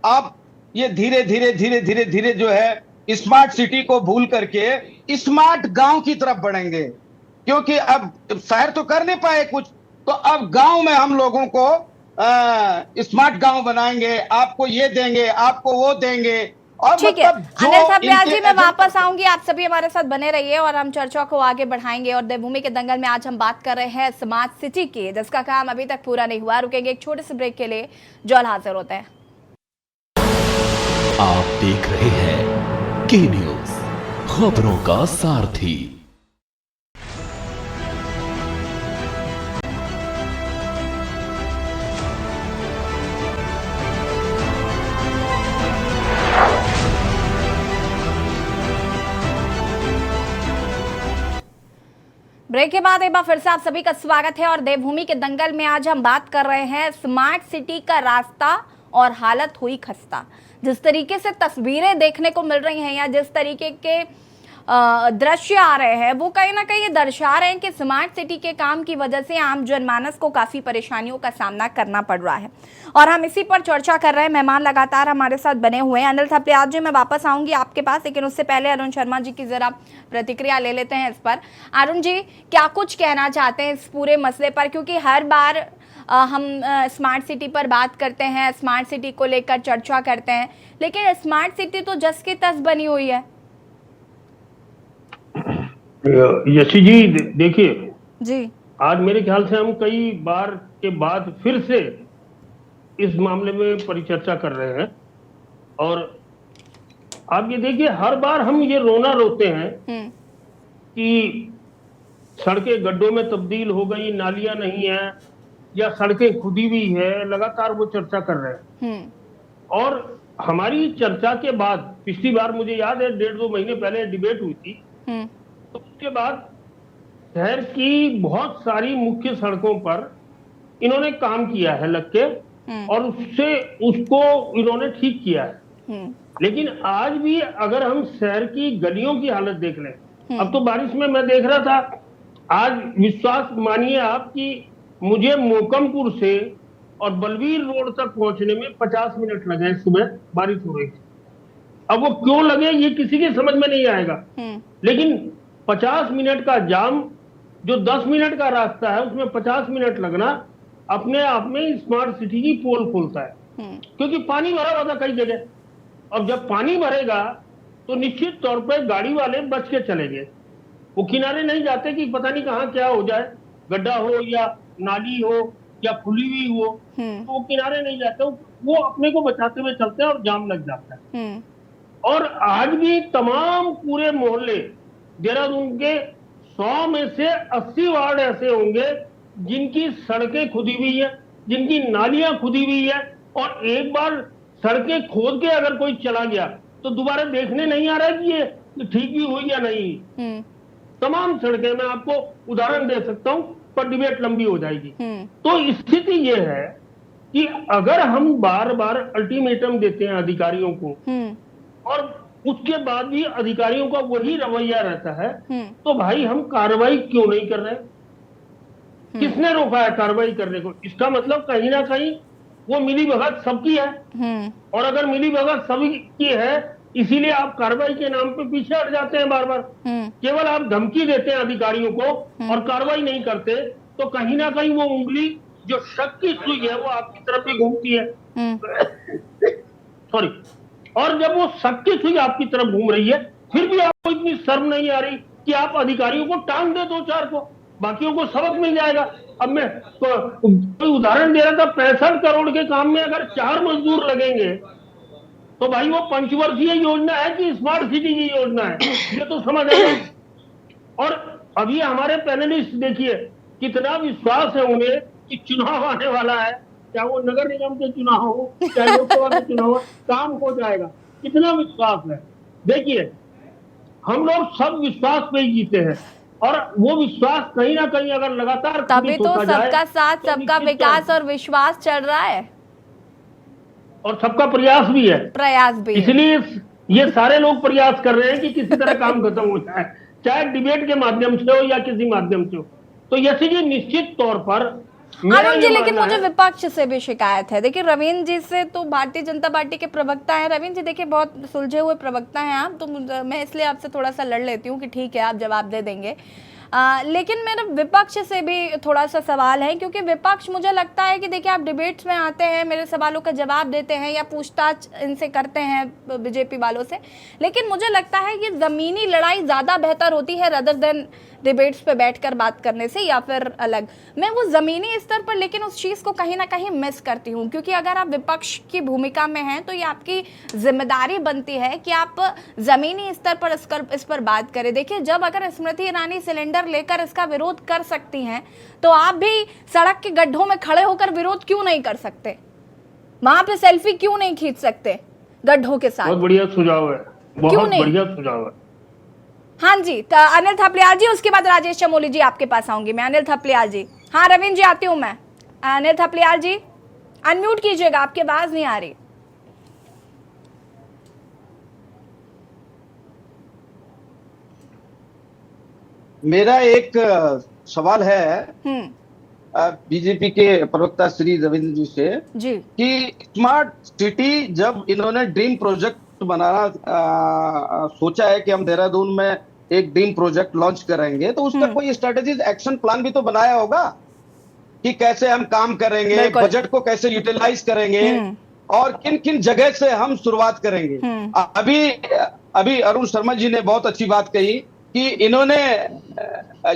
अब ये धीरे धीरे धीरे धीरे धीरे जो है स्मार्ट सिटी को भूल करके स्मार्ट गांव की तरफ बढ़ेंगे, क्योंकि अब शहर तो कर नहीं पाए कुछ, तो अब गांव में हम लोगों को स्मार्ट गांव बनाएंगे, आपको ये देंगे, आपको वो देंगे। और ठीक है मतलब जो अनिल थपलियाल जी, इनके मैं एजेंडा, वापस आऊंगी, आप सभी हमारे साथ बने रहिए और हम चर्चा को आगे बढ़ाएंगे। और देवभूमि के दंगल में आज हम बात कर रहे हैं स्मार्ट सिटी की, जिसका काम अभी तक पूरा नहीं हुआ। रुकेंगे एक छोटे से ब्रेक के लिए, जल्द हाजिर होते हैं। आप देख रहे हैं के न्यूज, खबरों का सारथी। ब्रेक के बाद एक बार फिर से आप सभी का स्वागत है। और देवभूमि के दंगल में आज हम बात कर रहे हैं स्मार्ट सिटी का रास्ता और हालत हुई खस्ता। जिस तरीके से तस्वीरें देखने को मिल रही हैं या जिस तरीके के दृश्य आ रहे हैं, वो कहीं ना कहीं ये दर्शा रहे हैं कि स्मार्ट सिटी के काम की वजह से आम जनमानस को काफ़ी परेशानियों का सामना करना पड़ रहा है। और हम इसी पर चर्चा कर रहे हैं। मेहमान लगातार हमारे साथ बने हुए हैं। अनिल थपलियाल जी, मैं वापस आऊंगी आपके पास, लेकिन उससे पहले अरुण शर्मा जी की ज़रा प्रतिक्रिया ले लेते हैं इस पर। अरुण जी, क्या कुछ कहना चाहते हैं इस पूरे मसले पर? क्योंकि हर बार हम स्मार्ट सिटी पर बात करते हैं, स्मार्ट सिटी को लेकर चर्चा करते हैं, लेकिन स्मार्ट सिटी तो जस की तस बनी हुई है। यशी जी, देखिए जी, आज मेरे ख्याल से हम कई बार के बाद फिर से इस मामले में परिचर्चा कर रहे हैं। और आप ये देखिए, हर बार हम ये रोना रोते हैं कि सड़कें गड्ढों में तब्दील हो गई, नालियां नहीं है या सड़कें खुदी हुई है, लगातार वो चर्चा कर रहे हैं। और हमारी चर्चा के बाद पिछली बार मुझे याद है 1.5-2 महीने पहले डिबेट हुई थी, तो उसके बाद शहर की बहुत सारी मुख्य सड़कों पर इन्होंने काम किया है लग के, और उसको इन्होंने ठीक किया है। लेकिन आज भी अगर हम शहर की गलियों की हालत देख लें, अब तो बारिश में मैं देख रहा था, आज विश्वास मानिए आप कि मुझे मोकमपुर से और बलवीर रोड तक पहुंचने में 50 मिनट लगे, सुबह बारिश हो रही थी। अब वो क्यों लगे ये किसी के समझ में नहीं आएगा, लेकिन 50 मिनट का जाम, जो 10 मिनट का रास्ता है उसमें 50 मिनट लगना अपने आप में स्मार्ट सिटी की पोल खोलता है। क्योंकि पानी भरा हुआ था कई जगह, अब जब पानी भरेगा तो निश्चित तौर पर गाड़ी वाले बच के चलेंगे, वो किनारे नहीं जाते कि पता नहीं कहाँ क्या हो जाए, गड्ढा हो या नाली हो या खुली हुई हो, तो वो किनारे नहीं जाते, वो अपने को बचाते हुए चलते हैं और जाम लग जाता है। और आज भी तमाम पूरे मोहल्ले देहरादून के 100 में से 80 वार्ड ऐसे होंगे जिनकी सड़कें खुदी हुई है, जिनकी नालियां खुदी हुई है, और एक बार सड़कें खोद के अगर कोई चला गया तो दोबारा देखने नहीं आ रहा कि ये ठीक भी हुई या नहीं। तमाम सड़कें, मैं आपको उदाहरण दे सकता हूं पर डिबेट लंबी हो जाएगी। तो स्थिति ये है कि अगर हम बार बार अल्टीमेटम देते हैं अधिकारियों को और उसके बाद भी अधिकारियों का वही रवैया रहता है, तो भाई हम कार्रवाई क्यों नहीं कर रहे? किसने रोका है कार्रवाई करने को? इसका मतलब कहीं ना कहीं वो मिली भगत सबकी है, और अगर मिली भगत सभी की है इसीलिए आप कार्रवाई के नाम पे पीछे हट जाते हैं बार बार। केवल आप धमकी देते हैं अधिकारियों को और कार्रवाई नहीं करते, तो कहीं ना कहीं वो उंगली जो शक की सुई है वो आपकी तरफ ही घूमती है। सॉरी, और जब वो शक की सुई आपकी तरफ घूम रही है, फिर भी आपको इतनी शर्म नहीं आ रही कि आप अधिकारियों को टांग दे 2-4 को, बाकियों को सबक मिल जाएगा। अब मैं कोई उदाहरण दे रहा था, 65 करोड़ के काम में अगर 4 मजदूर लगेंगे तो भाई वो पंचवर्षीय योजना है कि स्मार्ट सिटी की योजना है, ये तो समझ आए। और अभी हमारे पैनलिस्ट देखिए कितना विश्वास है उन्हें कि चुनाव आने वाला है, चाहे वो नगर निगम के चुनाव हो चाहे लोकसभा के चुनाव हो, काम हो जाएगा, कितना विश्वास है। देखिए हम लोग सब विश्वास पे ही जीते हैं, और वो विश्वास कहीं ना कहीं अगर लगातार तभी तो सबका साथ सबका विकास और विश्वास चल रहा है, और सबका प्रयास भी है, इसलिए ये सारे लोग प्रयास कर रहे हैं कि किसी तरह काम खत्म हो जाए, चाहे डिबेट के माध्यम से हो या किसी माध्यम से हो। तो यशी जी निश्चित तौर पर अरुण जी, लेकिन मुझे विपक्ष से भी शिकायत है। देखिए रविंद्र जी से तो भारतीय जनता पार्टी के प्रवक्ता हैं, रविंद्र जी देखिए बहुत सुलझे हुए प्रवक्ता हैं आप, तो मैं इसलिए आपसे थोड़ा सा लड़ लेती हूँ कि ठीक है आप जवाब दे देंगे, लेकिन मेरा विपक्ष से भी थोड़ा सा सवाल है, क्योंकि विपक्ष मुझे लगता है कि देखिए आप डिबेट्स में आते हैं, मेरे सवालों का जवाब देते हैं या पूछताछ इनसे करते हैं बीजेपी वालों से, लेकिन मुझे लगता है कि ज़मीनी लड़ाई ज़्यादा बेहतर होती है रदर देन डिबेट्स पे बैठकर बात करने से या फिर अलग। मैं वो ज़मीनी स्तर पर लेकिन उस चीज़ को कहीं ना कहीं मिस करती हूँ, क्योंकि अगर आप विपक्ष की भूमिका में हैं तो ये आपकी जिम्मेदारी बनती है कि आप ज़मीनी स्तर पर इस पर बात करें। देखिए जब अगर स्मृति ईरानी सिलेंडर लेकर इसका विरोध कर सकती हैं तो आप भी सड़क के गड्ढों में खड़े होकर विरोध क्यों नहीं कर सकते, वहां पे सेल्फी क्यों नहीं खींच सकते गड्ढों के साथ? बहुत बढ़िया सुझाव है, बहुत बढ़िया सुझाव है। हाँ जी, तो अनिल थपलियाल जी, उसके बाद राजेश चमोली जी आपके पास आऊंगी मैं। अनिल थपलियाल जी, हाँ रविंद्र जी आती हूँ मैं। अनिल थपलियाल जी अनम्यूट कीजिएगा, आपकी आवाज नहीं आ रही। मेरा एक सवाल है बीजेपी के प्रवक्ता श्री रविंद्र जी से जी, कि स्मार्ट सिटी जब इन्होंने ड्रीम प्रोजेक्ट बनाना सोचा है कि हम देहरादून में एक ड्रीम प्रोजेक्ट लॉन्च करेंगे, तो उसका कोई स्ट्रेटेजिक एक्शन प्लान भी तो बनाया होगा कि कैसे हम काम करेंगे, बजट को कैसे यूटिलाइज करेंगे और किन किन जगह से हम शुरुआत करेंगे। अभी अरुण शर्मा जी ने बहुत अच्छी बात कही कि इन्होंने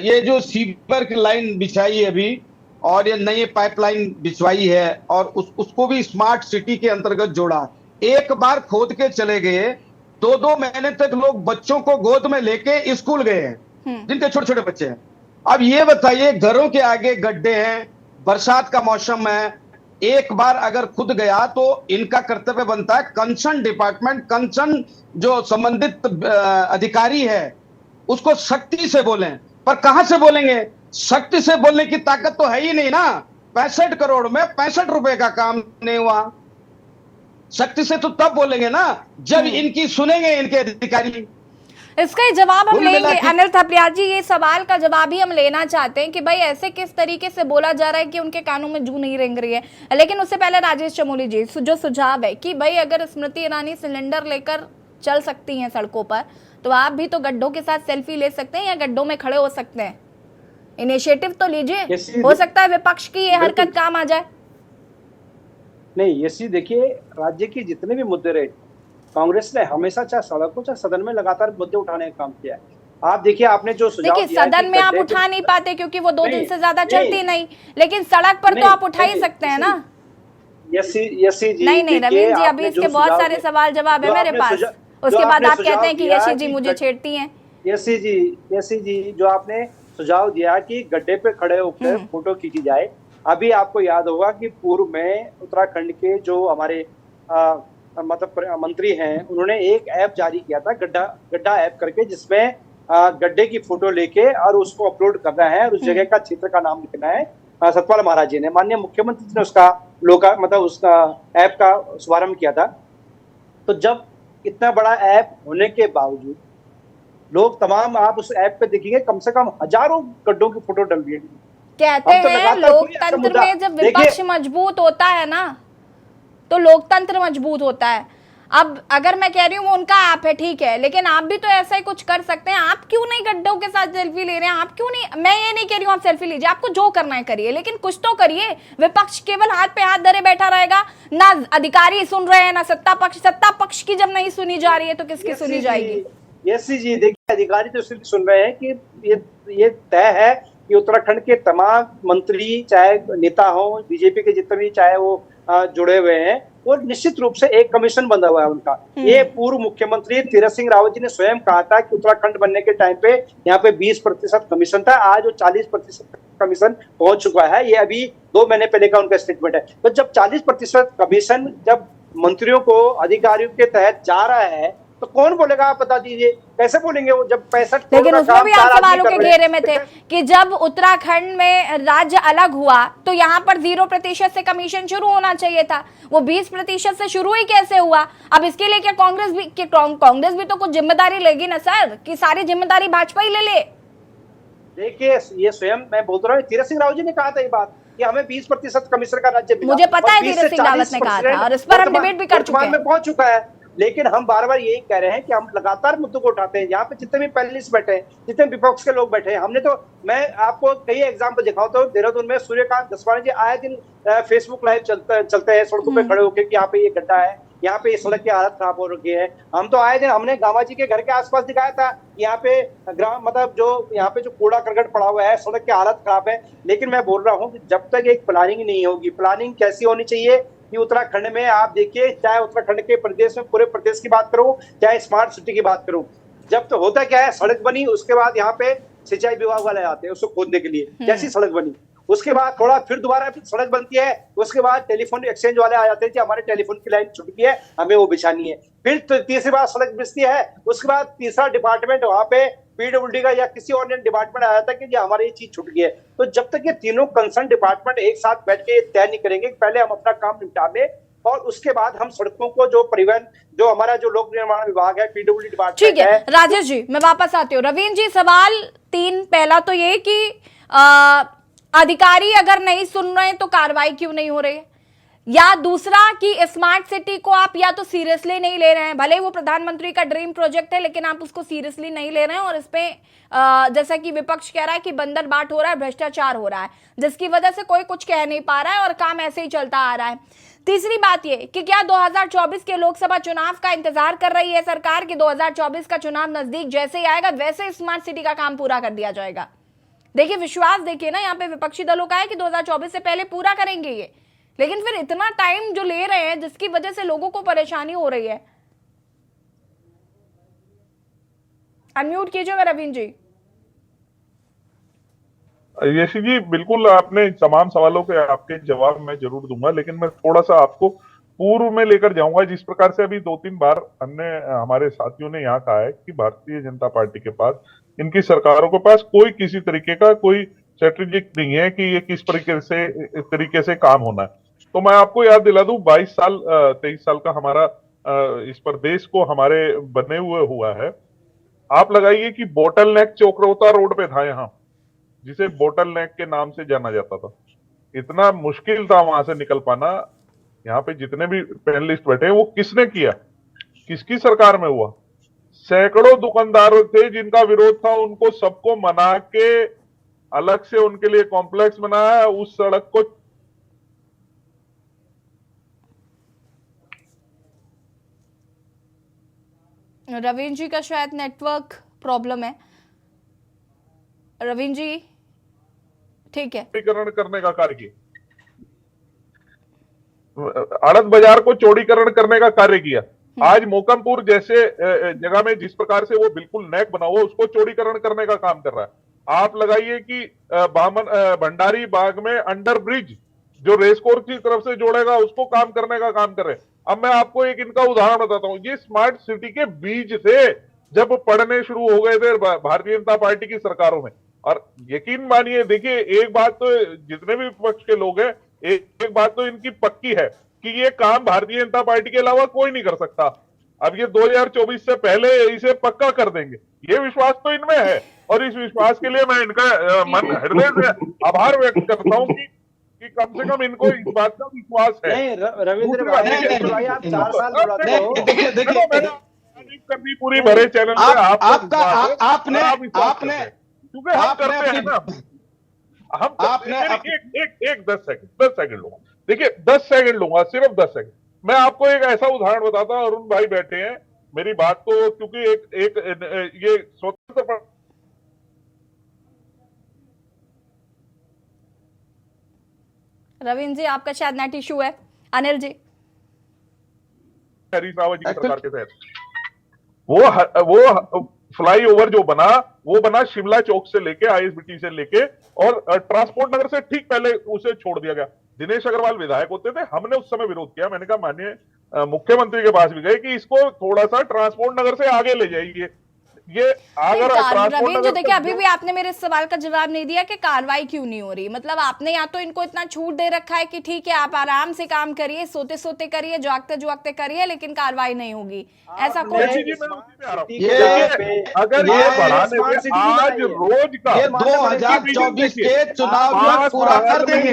ये जो सीवर की लाइन बिछाई है अभी और ये नई पाइपलाइन बिछवाई है और उसको भी स्मार्ट सिटी के अंतर्गत जोड़ा। एक बार खोद के चले गए, 2-2 महीने तक लोग बच्चों को गोद में लेके स्कूल गए हैं जिनके छोटे छोटे बच्चे हैं। अब ये बताइए, घरों के आगे गड्ढे हैं, बरसात का मौसम है, एक बार अगर खुद गया तो इनका कर्तव्य बनता है कंसर्न डिपार्टमेंट, कंसर्न जो संबंधित अधिकारी है उसको सख्ती से बोलें। पर कहां से बोलेंगे? सख्ती से बोलने की ताकत तो है ही नहीं ना। 65 करोड़ में 65 रुपए का काम नहीं हुआ। सख्ती से तो तब बोलेंगे ना जब इनकी सुनेंगे इनके अधिकारी। इसका जवाब हम लेंगे अनिल थपलियाल जी, ये सवाल का जवाब ही हम लेना चाहते हैं कि भाई ऐसे किस तरीके से बोला जा रहा है कि उनके कानों में जू नहीं रेंग रही है। लेकिन उससे पहले राजेश चमोली जी जो सुझाव है कि भाई अगर स्मृति ईरानी सिलेंडर लेकर चल सकती हैं सड़कों पर, तो आप भी तो गड्ढों के साथ सेल्फी ले सकते हैं या गड्ढों में खड़े हो सकते हैं। इनिशिएटिव तो लीजिए, हो सकता है विपक्ष की ये हरकत काम आ जाए। नहीं, ये देखिए राज्य के जितने भी मुद्दे रहे, कांग्रेस ने हमेशा चाहे सड़कों चाहे सदन में लगातार मुद्दे उठाने का काम किया है। आप देखिए आपने जो सुझाव दिया, सदन में आप उठा नहीं पाते क्योंकि वो 2 दिन से ज्यादा चलती नहीं, लेकिन सड़क पर तो आप उठा ही सकते हैं ना। यसी जी नहीं रविंद्र जी, अभी इसके बहुत सारे सवाल जवाब है मेरे पास। उसके बाद आप कहते हैं कि यशी जी मुझे छेड़ती हैं। यसी जी जो आपने सुझाव दिया कि गड्ढे पे खड़े होकर फोटो खींची जाए, अभी आपको याद होगा कि पूर्व में उत्तराखंड के जो हमारे मतलब मंत्री हैं, उन्होंने एक ऐप जारी किया था गड्ढा ऐप करके, जिसमें गड्ढे की फोटो लेके और उसको अपलोड करना है और उस जगह का क्षेत्र का नाम लिखना है। सतपाल महाराज जी ने, माननीय मुख्यमंत्री जी ने उसका उसका ऐप का शुभारंभ किया था। तो जब इतना बड़ा ऐप होने के बावजूद लोग तमाम, आप उस ऐप पे देखिएगे कम से कम हजारों गड्ढों की फोटो डल रही है। कहते हैं लोकतंत्र में जब विपक्ष मजबूत होता है ना तो लोकतंत्र मजबूत होता है। अब अगर मैं कह रही हूँ वो उनका ऐप है, ठीक है, लेकिन आप भी तो ऐसा ही कुछ कर सकते हैं। आप क्यों नहीं गड्ढों के साथ सेल्फी ले रहे हैं? आप क्यों नहीं? मैं ये नहीं कह रही हूँ आप सेल्फी लीजिए, आपको जो करना है करिए, लेकिन कुछ तो करिए। विपक्ष केवल हाथ पे हाथ धरे बैठा रहेगा, ना अधिकारी सुन रहे हैं ना सत्ता पक्ष की जब नहीं सुनी जा रही है तो किसकी सुनी जाएगी? यसी जी देखिए, अधिकारी तो सिर्फ सुन रहे हैं कि ये तय है कि उत्तराखंड के तमाम मंत्री, चाहे नेता हो बीजेपी के जितने भी, चाहे वो जुड़े हुए हैं, वो निश्चित रूप से एक कमीशन बंधा हुआ है उनका। ये पूर्व मुख्यमंत्री तीरथ सिंह रावत जी ने स्वयं कहा था कि उत्तराखंड बनने के टाइम पे यहाँ पे 20% कमीशन था, आज वो 40% कमीशन पहुंच चुका है। ये अभी 2 महीने पहले का उनका स्टेटमेंट है। तो जब 40% कमीशन जब मंत्रियों को, अधिकारियों के तहत जा रहा है, तो कौन बोलेगा? आप बता दीजिए, कैसे बोलेंगे वो जब 65। लेकिन उसमें भी आप सवालों के घेरे में थे कि जब उत्तराखंड में राज्य अलग हुआ तो यहाँ पर 0% से कमीशन शुरू होना चाहिए था, वो 20% से शुरू ही कैसे हुआ? अब इसके लिए क्या कांग्रेस भी तो कुछ जिम्मेदारी लेगी ना सर, कि सारी जिम्मेदारी भाजपा ही ले ले? देखिए, ये स्वयं मैं बोल रहा हूँ, तीरथ सिंह रावत जी ने कहा था ये बात कि हमें 20% कमीशन का राज्य मिला। मुझे पता है तीरथ सिंह रावत ने कहा था और इस पर हम डिबेट भी कर चुके हैं। पहुंच चुका है। लेकिन हम बार बार यही कह रहे हैं कि हम लगातार मुद्दों को उठाते हैं। यहाँ पे जितने भी पैनलिस्ट बैठे हैं, जितने विपक्ष के लोग बैठे हैं, हमने तो, मैं आपको कई एग्जाम्पल दिखाऊं तो देहरादून में सूर्यकांत दसवानी जी आए दिन फेसबुक लाइव चलते हैं सड़कों पे खड़े होकर कि यहाँ पे ये गड्ढा है, यहाँ पे सड़क की हालत खराब हो रही है। हम तो आए दिन हमने गामा जी के घर के आसपास दिखाया था, यहाँ पे मतलब जो यहाँ पे जो कूड़ा करकट पड़ा हुआ है, सड़क की हालत खराब है। लेकिन मैं बोल रहा हूँ कि जब तक एक प्लानिंग नहीं होगी, प्लानिंग कैसी होनी चाहिए कि उत्तराखंड में आप देखिए, चाहे उत्तराखंड के प्रदेश में पूरे प्रदेश की बात करूं, चाहे स्मार्ट सिटी की बात करूं, जब तो होता क्या है, सड़क बनी, उसके बाद यहाँ पे सिंचाई विभाग वाले आते हैं उसको खोदने के लिए, जैसी सड़क बनी, उसके बाद थोड़ा फिर दोबारा सड़क बनती है, उसके बाद टेलीफोन एक्सचेंज वाले आ जाते हैं कि हमारे टेलीफोन की लाइन छूट गई है, हमें वो बिछानी है। फिर तीसरी बार सड़क बिछती है, उसके बाद तीसरा डिपार्टमेंट वहां पे पीडब्ल्यूडी का या किसी और डिपार्टमेंट आया था कि ये हमारी ये चीज छूट गई है। तो जब तक ये तीनों कंसर्न डिपार्टमेंट एक साथ बैठ के तय नहीं करेंगे, पहले हम अपना काम निपटा लें और उसके बाद हम सड़कों को, जो परिवहन, जो हमारा जो लोक निर्माण विभाग है, पीडब्ल्यूडी डिपार्टमेंट, ठीक है। राजेश जी, मैं वापस आती हूँ। रवीन जी, सवाल 3, पहला तो ये कि अधिकारी अगर नहीं सुन रहे तो कार्रवाई क्यों नहीं हो रही है, या दूसरा कि स्मार्ट सिटी को आप या तो सीरियसली नहीं ले रहे हैं, भले वो प्रधानमंत्री का ड्रीम प्रोजेक्ट है लेकिन आप उसको सीरियसली नहीं ले रहे हैं, और इसमें जैसा कि विपक्ष कह रहा है कि बंदर बाट हो रहा है, भ्रष्टाचार हो रहा है, जिसकी वजह से कोई कुछ कह नहीं पा रहा है और काम ऐसे ही चलता आ रहा है। तीसरी बात ये कि क्या 2024 के लोकसभा चुनाव का इंतजार कर रही है सरकार कि 2024 का चुनाव नजदीक जैसे ही आएगा वैसे स्मार्ट सिटी का काम पूरा कर दिया जाएगा? देखिए, विश्वास देखिए ना, यहाँ पे विपक्षी दलों का है कि 2024 से पहले पूरा करेंगे ये, लेकिन फिर इतना टाइम जो ले रहे हैं जिसकी वजह से लोगों को परेशानी हो रही है। अनम्यूट कीजिएगा रवीन जी। यशी जी, बिल्कुल, आपने तमाम सवालों के आपके जवाब मैं जरूर दूंगा, लेकिन मैं थोड़ा सा आपको पूर्व में लेकर जाऊंगा। जिस प्रकार से अभी 2-3 बार हमने, हमारे साथियों ने यहाँ कहा है कि भारतीय जनता पार्टी के पास, इनकी सरकारों के पास कोई किसी तरीके का कोई स्ट्रेटेजिक नहीं है कि ये किस तरीके से काम होना है। तो मैं आपको याद दिला दूं, 23 साल का हमारा इस प्रदेश को हमारे बने हुए हुआ है। आप लगाइए कि बोटल नेक चोकरौता रोड पे था यहाँ, जिसे बोटल नेक के नाम से जाना जाता था। इतना मुश्किल था वहां से निकल पाना। यहाँ पे जितने भी पैनलिस्ट बैठे हैं, वो किसने किया, किसकी सरकार में हुआ? सैकड़ों दुकानदार थे जिनका विरोध था, उनको सबको मना के अलग से उनके लिए कॉम्प्लेक्स बनाया, उस सड़क को रवीन जी का शायद नेटवर्क प्रॉब्लम है। रवीन जी, ठीक है, चौड़ीकरण करने का कार्य किया, आड़त बाजार को चौड़ीकरण करने का कार्य किया। आज मोकमपुर जैसे जगह में जिस प्रकार से वो बिल्कुल नेक बना हुआ, उसको चौड़ीकरण करने का काम कर रहा है। आप लगाइए कि भंडारी बाग में अंडर ब्रिज जो रेस कोर्स की तरफ से जोड़ेगा, उसको काम करने का काम कर रहे हैं। अब मैं आपको एक इनका उदाहरण बताता हूं। ये स्मार्ट सिटी के बीज थे जब पढ़ने शुरू हो गए थे भारतीय जनता पार्टी की सरकारों में। और यकीन मानिए, देखिए, एक बात तो जितने भी विपक्ष के लोग हैं, एक बात तो इनकी पक्की है कि ये काम भारतीय जनता पार्टी के अलावा कोई नहीं कर सकता। अब ये 2024 से पहले इसे पक्का कर देंगे, ये विश्वास तो इनमें है। और इस विश्वास के लिए मैं इनका मन हृदय से आभार व्यक्त करता हूँ कि कम से कम इनको इस बात का विश्वास है। नहीं रविंद्र भाई, आप 4 साल बुलाते हो। देखिए, करनी पूरी भरे चैनल पे आपने क्योंकि हम करते हैं ना, हम एक 10 सेकंड लूंगा। देखिए, 10 सेकंड लूंगा, सिर्फ 10 सेकंड। मैं आपको एक ऐसा उदाहरण बताता हूं। अरुण भाई बैठे हैं, मेरी बात को, क्योंकि ये स्वतंत्र। रवीन जी, आपका शायद नेट इशू है। अनिल जी, हरीश रावत जी की सरकार के तहत। वो फ्लाईओवर जो बना वो बना शिमला चौक से लेके आईएसबीटी से लेके और ट्रांसपोर्ट नगर से ठीक पहले उसे छोड़ दिया गया। दिनेश अग्रवाल विधायक होते थे, हमने उस समय विरोध किया। मैंने कहा माननीय मुख्यमंत्री के पास भी गए कि इसको थोड़ा सा ट्रांसपोर्ट नगर से आगे ले जाइए। ये अगर रवींद्र जी देखिए, अभी भी आपने मेरे सवाल का जवाब नहीं दिया कि कार्रवाई क्यों नहीं हो रही। मतलब आपने या तो इनको इतना छूट दे रखा है कि ठीक है आप आराम से काम करिए, सोते सोते करिए, जागते जुगते करिए, लेकिन कार्रवाई नहीं होगी, ऐसा कोई अगर ये बढ़ाने में आज रोज का 2024 के चुनाव में पूरा कर देंगे।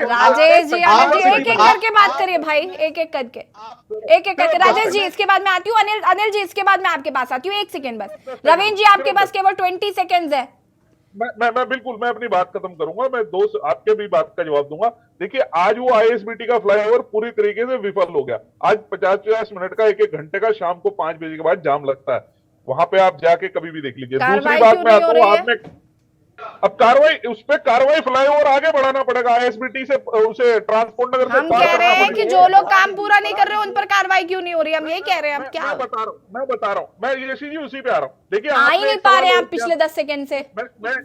राजेश जी एक एक करके बात करिए भाई, एक एक करके। राजेश जी इसके बाद मैं आती हूँ, अनिल जी इसके बाद मैं आपके पास आती हूँ। 1 सेकेंड बस। रवींद्र जी आपके पास केवल 20 सेकेंड है। मैं बिल्कुल मैं अपनी बात खत्म करूंगा, मैं आपके भी बात का जवाब दूंगा। देखिए आज वो आईएसबीटी का फ्लाईओवर पूरी तरीके से विफल हो गया। आज 50-50 मिनट का 1-1 घंटे का शाम को 5 बजे के बाद जाम लगता है, वहां पे आप जाके कभी भी देख लीजिए। दूसरी बात मैं आता हूँ, आपने अब कार्रवाई फ्लाईओवर आगे बढ़ाना पड़ेगा आईएसबीटी से उसे ट्रांसपोर्ट नगर से। हम कह रहे हैं कि जो लोग काम पूरा नहीं कर रहे उन पर कार्रवाई क्यों नहीं हो रही, हम यही कह रहे हैं। क्या मैं बता रहा हूँ मैं यशी जी उसी पे आ रहा हूँ। देखिए आ ही नहीं पा रहे हैं आप पिछले 10 सेकंड से। मैं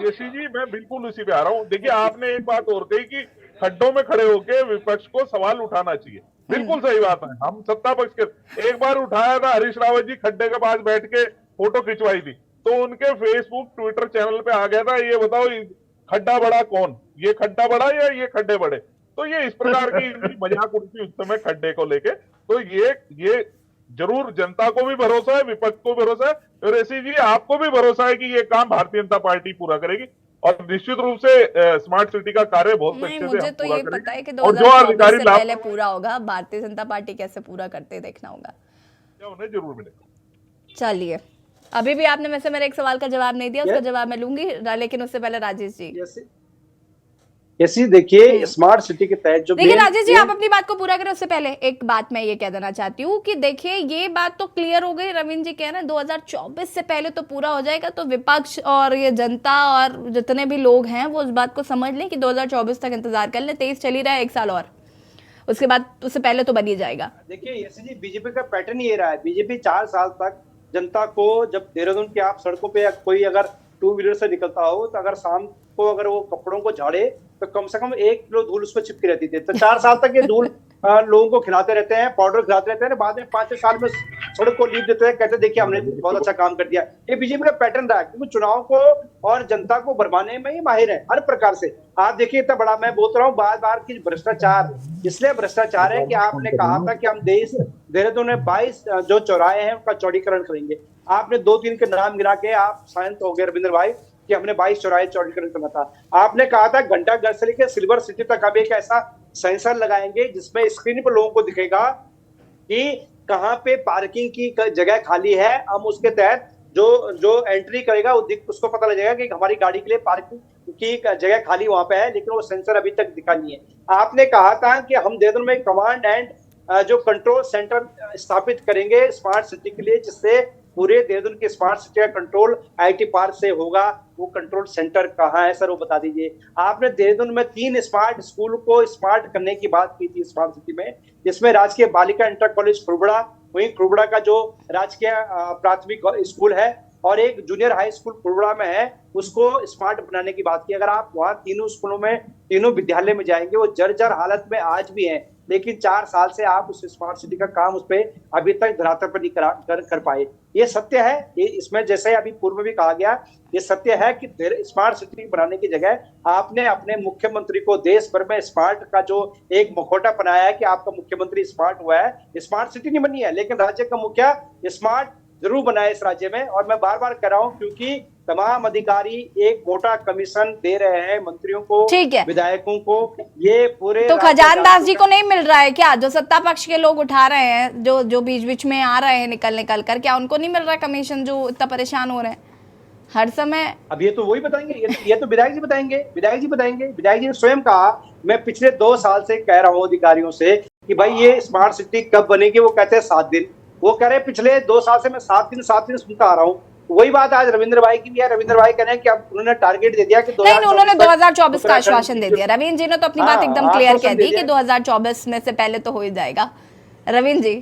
यशी जी मैं बिल्कुल उसी पे आ रहा हूँ। देखिए आपने एक बात और कही कि खड्डों में खड़े होकर विपक्ष को सवाल उठाना चाहिए, बिल्कुल सही बात है। हम सत्ता पक्ष के एक बार उठाया था, हरीश रावत जी खड्डे के पास बैठ के फोटो खिंचवाई थी, तो उनके फेसबुक ट्विटर चैनल पे आ गया था, ये बताओ खड्डा बड़ा कौन, ये खड्डा बड़ा या ये खड्डे बड़े। तो ये इस प्रकार की मजाक उड़ती उस समय खड्डे को लेके। तो ये जरूर जनता को भी भरोसा है, विपक्ष को भरोसा है, और ऐसी जी आपको भी भरोसा है कि ये काम भारतीय जनता पार्टी पूरा करेगी और निश्चित रूप से स्मार्ट सिटी का कार्य बहुत अच्छे से मुझे तो ये पता है कि 2024 से पहले पूरा होगा। भारतीय जनता पार्टी कैसे पूरा करते देखना होगा, उन्हें जरूर मिलेगा। चलिए, अभी भी आपने वैसे मेरे एक सवाल का जवाब नहीं दिया, उसका जवाब मैं लूंगी, लेकिन उससे पहले राजेश जी। यसी देखिए स्मार्ट सिटी के तहत जो देखिए राजेश जी आप अपनी बात को पूरा करें उससे पहले एक बात मैं ये कह देना चाहती हूँ कि देखिए ये बात तो क्लियर हो गई, रविंद्र जी कह रहे हैं 2024 से पहले तो पूरा हो जाएगा। तो विपक्ष और ये जनता और जितने भी लोग हैं वो इस बात को समझ लें कि 2024 तक इंतजार कर लें। 23 चल ही रहा है, 1 साल और, उसके बाद उससे पहले तो बन ही जाएगा। देखिए यसी जी बीजेपी का पैटर्न ये रहा है, बीजेपी 4 साल तक जनता को, जब देहरादून की आप सड़कों पे कोई अगर 2 व्हीलर से निकलता हो तो अगर शाम को अगर वो कपड़ों को झाड़े तो कम से कम 1 किलो धूल उस पर चिपकी रहती थी। तो 4 साल तक ये धूल लोगों को खिलाते रहते हैं, पाउडर खिलाते रहते हैं, बाद में 5-6 साल में सड़क को लीप देते हैं, कहते हैं देखिए हमने बहुत अच्छा काम कर दिया। ये बीजेपी का पैटर्न रहा है, क्योंकि चुनाव को और जनता को भरमाने में ही माहिर है हर प्रकार से। आप देखिए इतना बड़ा मैं बोल रहा हूँ बार बार की भ्रष्टाचार, इसलिए भ्रष्टाचार है कि आपने कहा था कि हम देहरादून में 22 जो चौराहे हैं उनका चौड़ीकरण करेंगे। आपने 2-3 के नाम गिरा के आप शांत हो गए रविंद्र भाई कि हमने 22 चौराहे चौड़ीकरण करना था। आपने कहा था घंटाघर से लेकर सिल्वर सिटी तक अब एक ऐसा सेंसर लगाएंगे जिसमें स्क्रीन पर लोगों को दिखेगा कि कहाँ पे पार्किंग की जगह खाली है। हम उसके तहत जो एंट्री करेगा उसको पता लग जाएगा कि हमारी गाड़ी के लिए पार्किंग की जगह खाली वहां पे है, लेकिन वो सेंसर अभी तक दिखा नहीं है। आपने कहा था कि हम देहरादून में कमांड एंड जो कंट्रोल सेंटर स्थापित करेंगे स्मार्ट सिटी के लिए, जिससे पूरे देहरादून के स्मार्ट सिटी का कंट्रोल आईटी पार्क से होगा। वो कंट्रोल सेंटर कहाँ है सर, वो बता दीजिए। आपने देहरादून में 3 स्मार्ट स्कूल को स्मार्ट करने की बात की थी स्मार्ट सिटी में, जिसमें राजकीय बालिका इंटर कॉलेज खुरबड़ा, वहीं खुरबड़ा का जो राजकीय प्राथमिक स्कूल है और एक जूनियर हाई स्कूल खुरबड़ा में है, उसको स्मार्ट बनाने की बात की। अगर आप वहाँ तीनों स्कूलों में, तीनों विद्यालय में जाएंगे, वो जर्जर हालत में आज भी हैं, लेकिन 4 साल से आप उस स्मार्ट सिटी का काम उस पर अभी तक धरातल पर नहीं कर पाए। ये सत्य है, ये इसमें जैसे अभी पूर्व में भी कहा गया, ये सत्य है कि स्मार्ट सिटी बनाने की जगह आपने अपने मुख्यमंत्री को देश भर में स्मार्ट का जो एक मुखौटा बनाया है कि आपका मुख्यमंत्री स्मार्ट हुआ है, स्मार्ट सिटी नहीं बनी है, लेकिन राज्य का मुखिया स्मार्ट जरूर बनाए इस राज्य में। और मैं बार बार कह रहा हूँ क्योंकि तमाम अधिकारी एक मोटा कमीशन दे रहे हैं मंत्रियों को, विधायकों को, ये पूरे तो खजानदास जी को नहीं मिल रहा है क्या? जो सत्ता पक्ष के लोग उठा रहे हैं, जो बीच बीच में आ रहे हैं निकल कर, क्या उनको नहीं मिल रहा कमीशन, जो इतना परेशान हो रहे हैं हर समय? अब ये तो वही बताएंगे, ये तो विधायक जी बताएंगे। विधायक जी ने स्वयं कहा, मैं पिछले 2 साल से कह रहा हूँ अधिकारियों से कि भाई ये स्मार्ट सिटी कब बनेगी, वो कहते हैं 7 दिन। वो कह रहे पिछले 2 साल से मैं 7 दिन सुनता आ रहा हूँ। वही बात आज रविंद्र भाई की भी है। रविंद्र भाई कह रहे हैं कि अब उन्होंने टारगेट दे दिया कि नहीं, उन्होंने 2024 का उत्तराखंड आश्वासन दे दिया। रवीन जी ने तो अपनी बात एकदम क्लियर कह दी कि 2024 में से पहले तो हो ही जाएगा। रवीन जी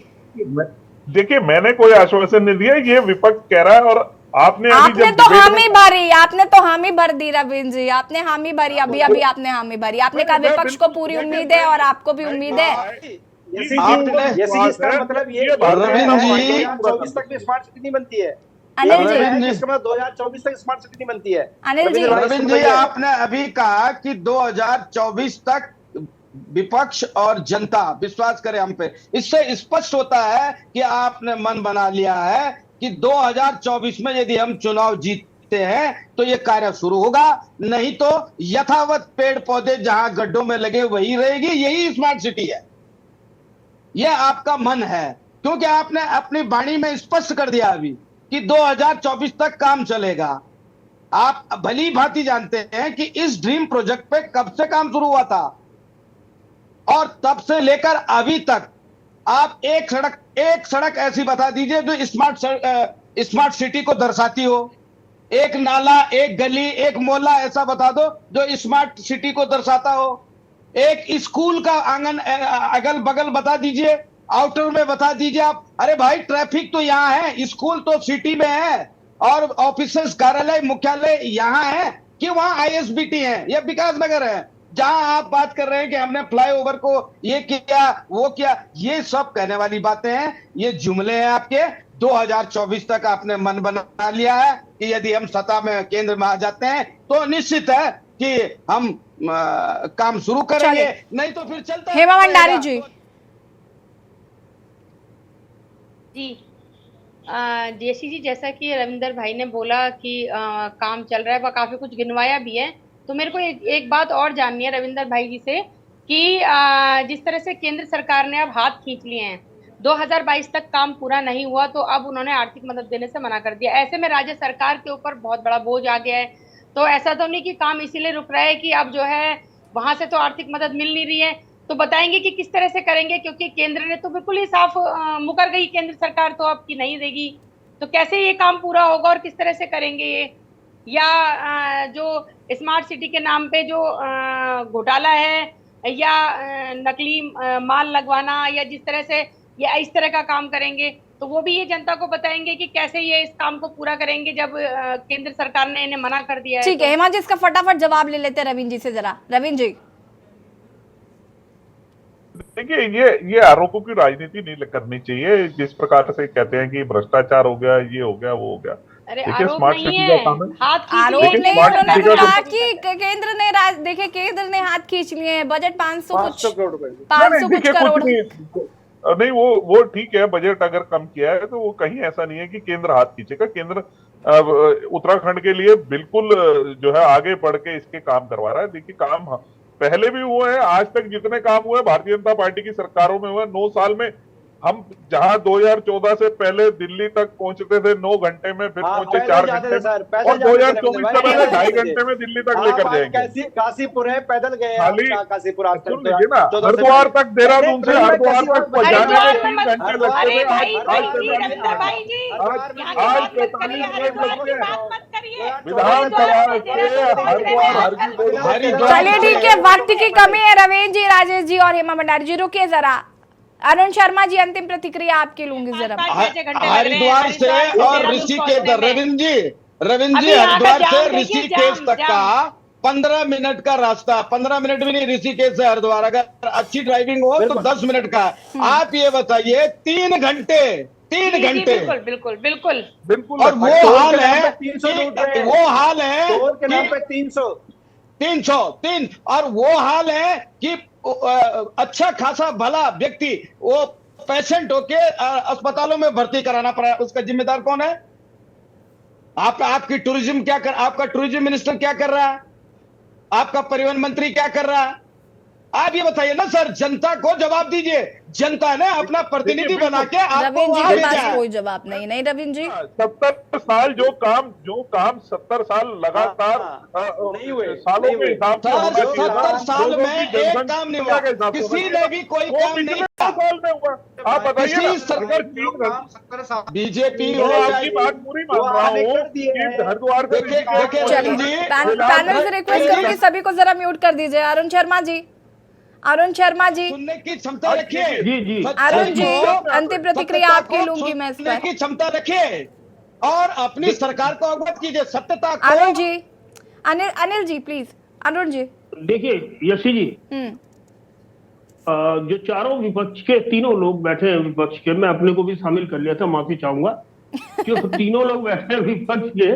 देखिए, मैंने कोई आश्वासन नहीं दिया, ये विपक्ष कह रहा है। और आपने तो हामी भरी, आपने तो हामी भर दी रवीन जी, आपने हामी भरी, अभी आपने हामी भरी। आपने कहा विपक्ष को पूरी उम्मीद है और आपको भी उम्मीद है। इसका मतलब ये 2024 तक में स्मार्ट सिटी नहीं बनती है। अनिल जी, इसका मतलब 2024 तक स्मार्ट सिटी नहीं बनती है। अनिल जी, रविंद्र जी, आपने अभी कहा कि 2024 तक विपक्ष और जनता विश्वास करे हम पे। इससे स्पष्ट होता है कि आपने मन बना लिया है कि 2024 में यदि हम चुनाव जीतते हैं तो ये कार्य शुरू होगा, नहीं तो यथावत पेड़ पौधे जहां गड्ढों में लगे वही रहेगी। यही स्मार्ट सिटी है, यह आपका मन है, क्योंकि आपने अपनी वाणी में स्पष्ट कर दिया अभी कि 2024 तक काम चलेगा। आप भली भांति जानते हैं कि इस ड्रीम प्रोजेक्ट पे कब से काम शुरू हुआ था और तब से लेकर अभी तक आप एक सड़क ऐसी बता दीजिए जो स्मार्ट सिटी को दर्शाती हो। एक नाला, एक गली, एक मोहल्ला ऐसा बता दो जो स्मार्ट सिटी को दर्शाता हो। एक स्कूल का आंगन अगल बगल बता दीजिए, आउटर में बता दीजिए आप। अरे भाई, ट्रैफिक तो यहाँ है, स्कूल तो सिटी में है और ऑफिसर्स, कार्यालय, मुख्यालय यहाँ है कि वहाँ ISBT है या विकास नगर है। जहां आप बात कर रहे हैं कि हमने फ्लाईओवर को ये किया वो किया, ये सब कहने वाली बातें हैं, ये जुमले हैं आपके। 2024 तक आपने मन बना लिया है कि यदि हम सत्ता में, केंद्र में आ जाते हैं तो निश्चित है कि हम काम शुरू करेंगे, नहीं तो फिर चलता है। हेमा भंडारी जी जेसी जी, जैसा कि रविंदर भाई ने बोला कि काम चल रहा है, वह काफी कुछ गिनवाया भी है। तो मेरे को एक बात और जाननी है रविंदर भाई जी से कि जिस तरह से केंद्र सरकार ने अब हाथ खींच लिए हैं, 2022 तक काम पूरा नहीं हुआ तो अब उन्होंने आर्थिक मदद देने से मना कर दिया। ऐसे में राज्य सरकार के ऊपर बहुत बड़ा बोझ आ गया है। तो ऐसा तो नहीं कि काम इसीलिए रुक रहा है कि अब जो है वहां से तो आर्थिक मदद मिल नहीं रही है। तो बताएंगे कि किस तरह से करेंगे, क्योंकि केंद्र ने तो बिल्कुल ही साफ मुकर गई केंद्र सरकार तो अब की नहीं देगी। तो कैसे ये काम पूरा होगा और किस तरह से करेंगे ये, या जो स्मार्ट सिटी के नाम पे जो घोटाला है या नकली माल लगवाना या जिस तरह से या इस तरह का काम करेंगे, तो वो भी ये जनता को बताएंगे कि कैसे ये इस काम को पूरा करेंगे जब केंद्र सरकार ने इन्हें मना कर दिया है। ठीक है हेमा जी, इसका फटाफट जवाब ले लेते हैं रवीन जी से जरा। रवीन जी, देखिए, ये आरोपों की राजनीति नहीं करनी चाहिए। जिस प्रकार से कहते हैं कि भ्रष्टाचार हो गया, ये हो गया, वो हो गया। अरे देखिए, आरोप स्मार्ट नहीं सिटी है, का काम है। आरोप नहीं, स्मार्ट उन्होंने सिटी तो का कहा कि केंद्र ने देखिए केंद्र ने हाथ खींच लिए हैं, बजट 500 करोड़ रुपए, 500 कुछ करोड़। नहीं, वो ठीक है, बजट अगर कम किया है तो वो कहीं ऐसा नहीं है कि केंद्र हाथ खींचेगा। केंद्र उत्तराखंड के लिए बिल्कुल जो है आगे बढ़ के इसके काम करवा रहा है। देखिए, काम पहले भी हुए हैं, आज तक जितने काम हुए भारतीय जनता पार्टी की सरकारों में हुए, 9 साल में हम जहां 2014 से पहले दिल्ली तक पहुंचते थे 9 घंटे में, फिर पहुंचे 4 घंटे में, और 2024 से पहले 2.5 घंटे में दिल्ली तक लेकर जाएंगे। काशीपुर है, पैदल गए खाली काशीपुर सुन लीजिए ना, हरिद्वार तक, देहरादून से हरिद्वार तक पहुंचाने में 3 घंटे लगते थे, आज 45 मिनट लगते हैं विधानसभा से हरिद्वार। चलिए ठीक है, वक्त की कमी है। रवीन जी, राजेश जी और हेमा भंडारी जी, रुकिए जरा। अरुण शर्मा जी, अंतिम प्रतिक्रिया आपकी लूंगी जरा। हरिद्वार से और ऋषिकेश, रविंद्र जी हरिद्वार से ऋषिकेश तक का 15 मिनट का रास्ता, 15 मिनट भी नहीं, ऋषिकेश से हरिद्वार अगर अच्छी ड्राइविंग हो तो 10 मिनट का। आप ये बताइए, 3 घंटे बिल्कुल बिल्कुल बिल्कुल। और वो हाल है 303 और वो हाल है कि अच्छा खासा भला व्यक्ति वो पेशेंट होके अस्पतालों में भर्ती कराना पड़ा, उसका जिम्मेदार कौन है? आपकी टूरिज्म क्या कर, आपका टूरिज्म मिनिस्टर क्या कर रहा है? आपका परिवहन मंत्री क्या कर रहा है? आप ये बताइए ना सर, जनता को जवाब दीजिए। जनता ने अपना प्रतिनिधि बना के आपको वहां भेजा। कोई जवाब नहीं रवीन जी। 70 साल जो काम 70 साल लगातार नहीं हुए, सालों के हिसाब से 70 साल में एक काम नहीं हुआ, किसी ने भी कोई काम नहीं साल में हुआ? आप बताइए ना। अगर बीजेपी आपकी बात पूरी मान रहा हूँ कि हरिद्वार से पैनल से रिक्वेस्ट करूंगी सभी को जरा म्यूट कर दीजिए। अरुण शर्मा जी, सुनने की क्षमता रखिए। जी अरुण जी, अंतिम प्रतिक्रिया आपकी लूंगी मैं इस सुनने पर। की क्षमता रखिए और अपनी सरकार को अवगत कीजिए, सत्यता को। अरुण जी, अनिल जी प्लीज, अरुण जी। देखिए यशी जी, जो चारों विपक्ष के तीनों लोग बैठे हैं विपक्ष के, मैं अपने को भी शामिल कर लिया था, माफी चाहूंगा। जो तीनों लोग बैठे हैं विपक्ष के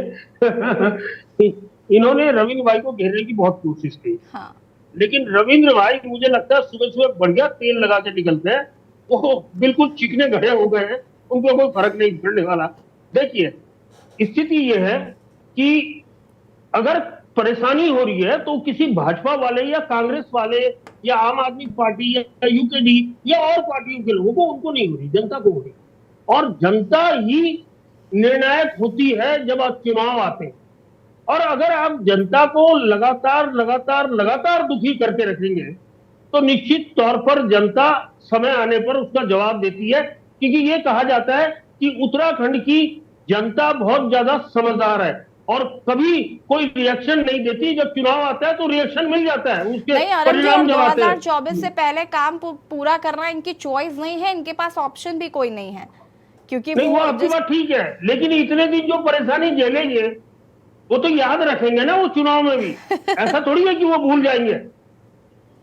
इन्होंने रविंद्र भाई को घेरने की बहुत कोशिश की। हाँ। लेकिन रविंद्र भाई मुझे लगता है सुबह सुबह बढ़िया तेल लगा के निकलते हैं, वो बिल्कुल चिकने गड़े हो गए हैं, उनको कोई फर्क नहीं पड़ने वाला। देखिए स्थिति ये है कि अगर परेशानी हो रही है तो किसी भाजपा वाले या कांग्रेस वाले या आम आदमी पार्टी या यूकेडी या और पार्टियों के लोगों को, उनको नहीं हो रही, जनता को हो रही। और जनता ही निर्णायक होती है जब आप चुनाव आते हैं। और अगर आप जनता को लगातार लगातार लगातार दुखी करके रखेंगे तो निश्चित तौर पर जनता समय आने पर उसका जवाब देती है। क्योंकि ये कहा जाता है कि उत्तराखंड की जनता बहुत ज्यादा समझदार है और कभी कोई रिएक्शन नहीं देती। जब चुनाव आता है तो रिएक्शन मिल जाता है, उसके परिणाम जब आते हैं। 2024 से पहले काम पूरा करना इनकी चॉइस नहीं है, इनके पास ऑप्शन भी कोई नहीं है, क्योंकि नहीं, वो आपकी बात ठीक है, लेकिन इतने दिन जो परेशानी झेलेंगे वो तो याद रखेंगे ना वो चुनाव में भी। ऐसा थोड़ी है कि वो भूल जाएंगे।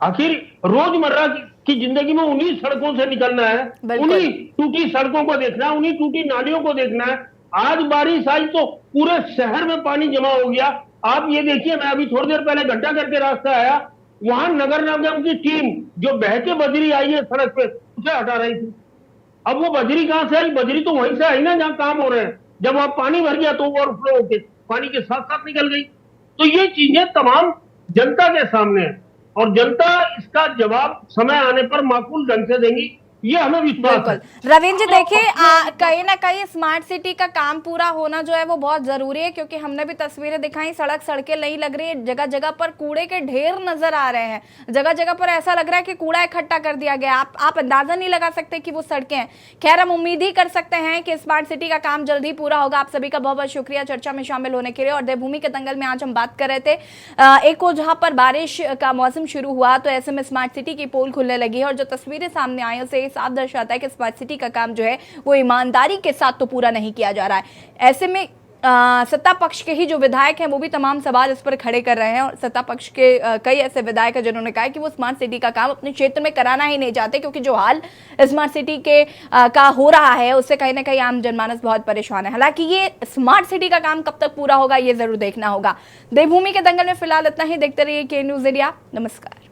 आखिर रोजमर्रा की जिंदगी में उन्हीं सड़कों से निकलना है, उन्हीं टूटी सड़कों को देखना है, उन्हीं टूटी नालियों को देखना है। आज बारिश आई तो पूरे शहर में पानी जमा हो गया। आप ये देखिए, मैं अभी थोड़ी देर पहले घंटा करके रास्ता आया, वहां नगर निगम की टीम जो बह के बजरी आई है सड़क पे, उसे हटा रही थी। अब वो बजरी कहां से आई? बजरी तो वहीं से आई ना जहां काम हो रहे हैं। जब वहां पानी भर गया तो ओवरफ्लो होके पानी के साथ साथ निकल गई। तो ये चीजें तमाम जनता के सामने है और जनता इसका जवाब समय आने पर माकूल ढंग से देंगी, ये हमें विश्वास है। रविंद्र जी देखिए, कहीं ना कहीं स्मार्ट सिटी का काम पूरा होना जो है वो बहुत जरूरी है, क्योंकि हमने भी तस्वीरें दिखाई, सड़कें नहीं लग रही है, जगह जगह पर कूड़े के ढेर नजर आ रहे हैं, जगह जगह पर ऐसा लग रहा है कि कूड़ा इकट्ठा कर दिया गया। आप अंदाजा नहीं लगा सकते कि वो सड़कें हैं। खैर, हम उम्मीद ही कर सकते हैं कि स्मार्ट सिटी का काम जल्द ही पूरा होगा। आप सभी का बहुत बहुत शुक्रिया चर्चा में शामिल होने के लिए। और देवभूमि के दंगल में आज हम बात कर रहे थे, एक को जहां पर बारिश का मौसम शुरू हुआ तो ऐसे में स्मार्ट सिटी की पोल खुलने लगी है और जो तस्वीरें सामने आई उसे साफ दर्शाता है कि स्मार्ट सिटी का काम जो है वो ईमानदारी के साथ तो पूरा नहीं किया जा रहा है। ऐसे में सत्ता पक्ष के ही जो विधायक हैं वो भी तमाम सवाल इस पर खड़े कर रहे हैं और सत्ता पक्ष के कई ऐसे विधायक हैं जिन्होंने कहा कि वो स्मार्ट सिटी का काम अपने क्षेत्र में कराना ही नहीं चाहते, क्योंकि जो हाल स्मार्ट सिटी के का हो रहा है उससे कहीं ना कहीं आम जनमानस बहुत परेशान है। हालांकि ये स्मार्ट सिटी का काम कब तक पूरा होगा ये जरूर देखना होगा। देवभूमि के दंगल में फिलहाल इतना ही। देखते रहिए के न्यूज़ इंडिया। नमस्कार।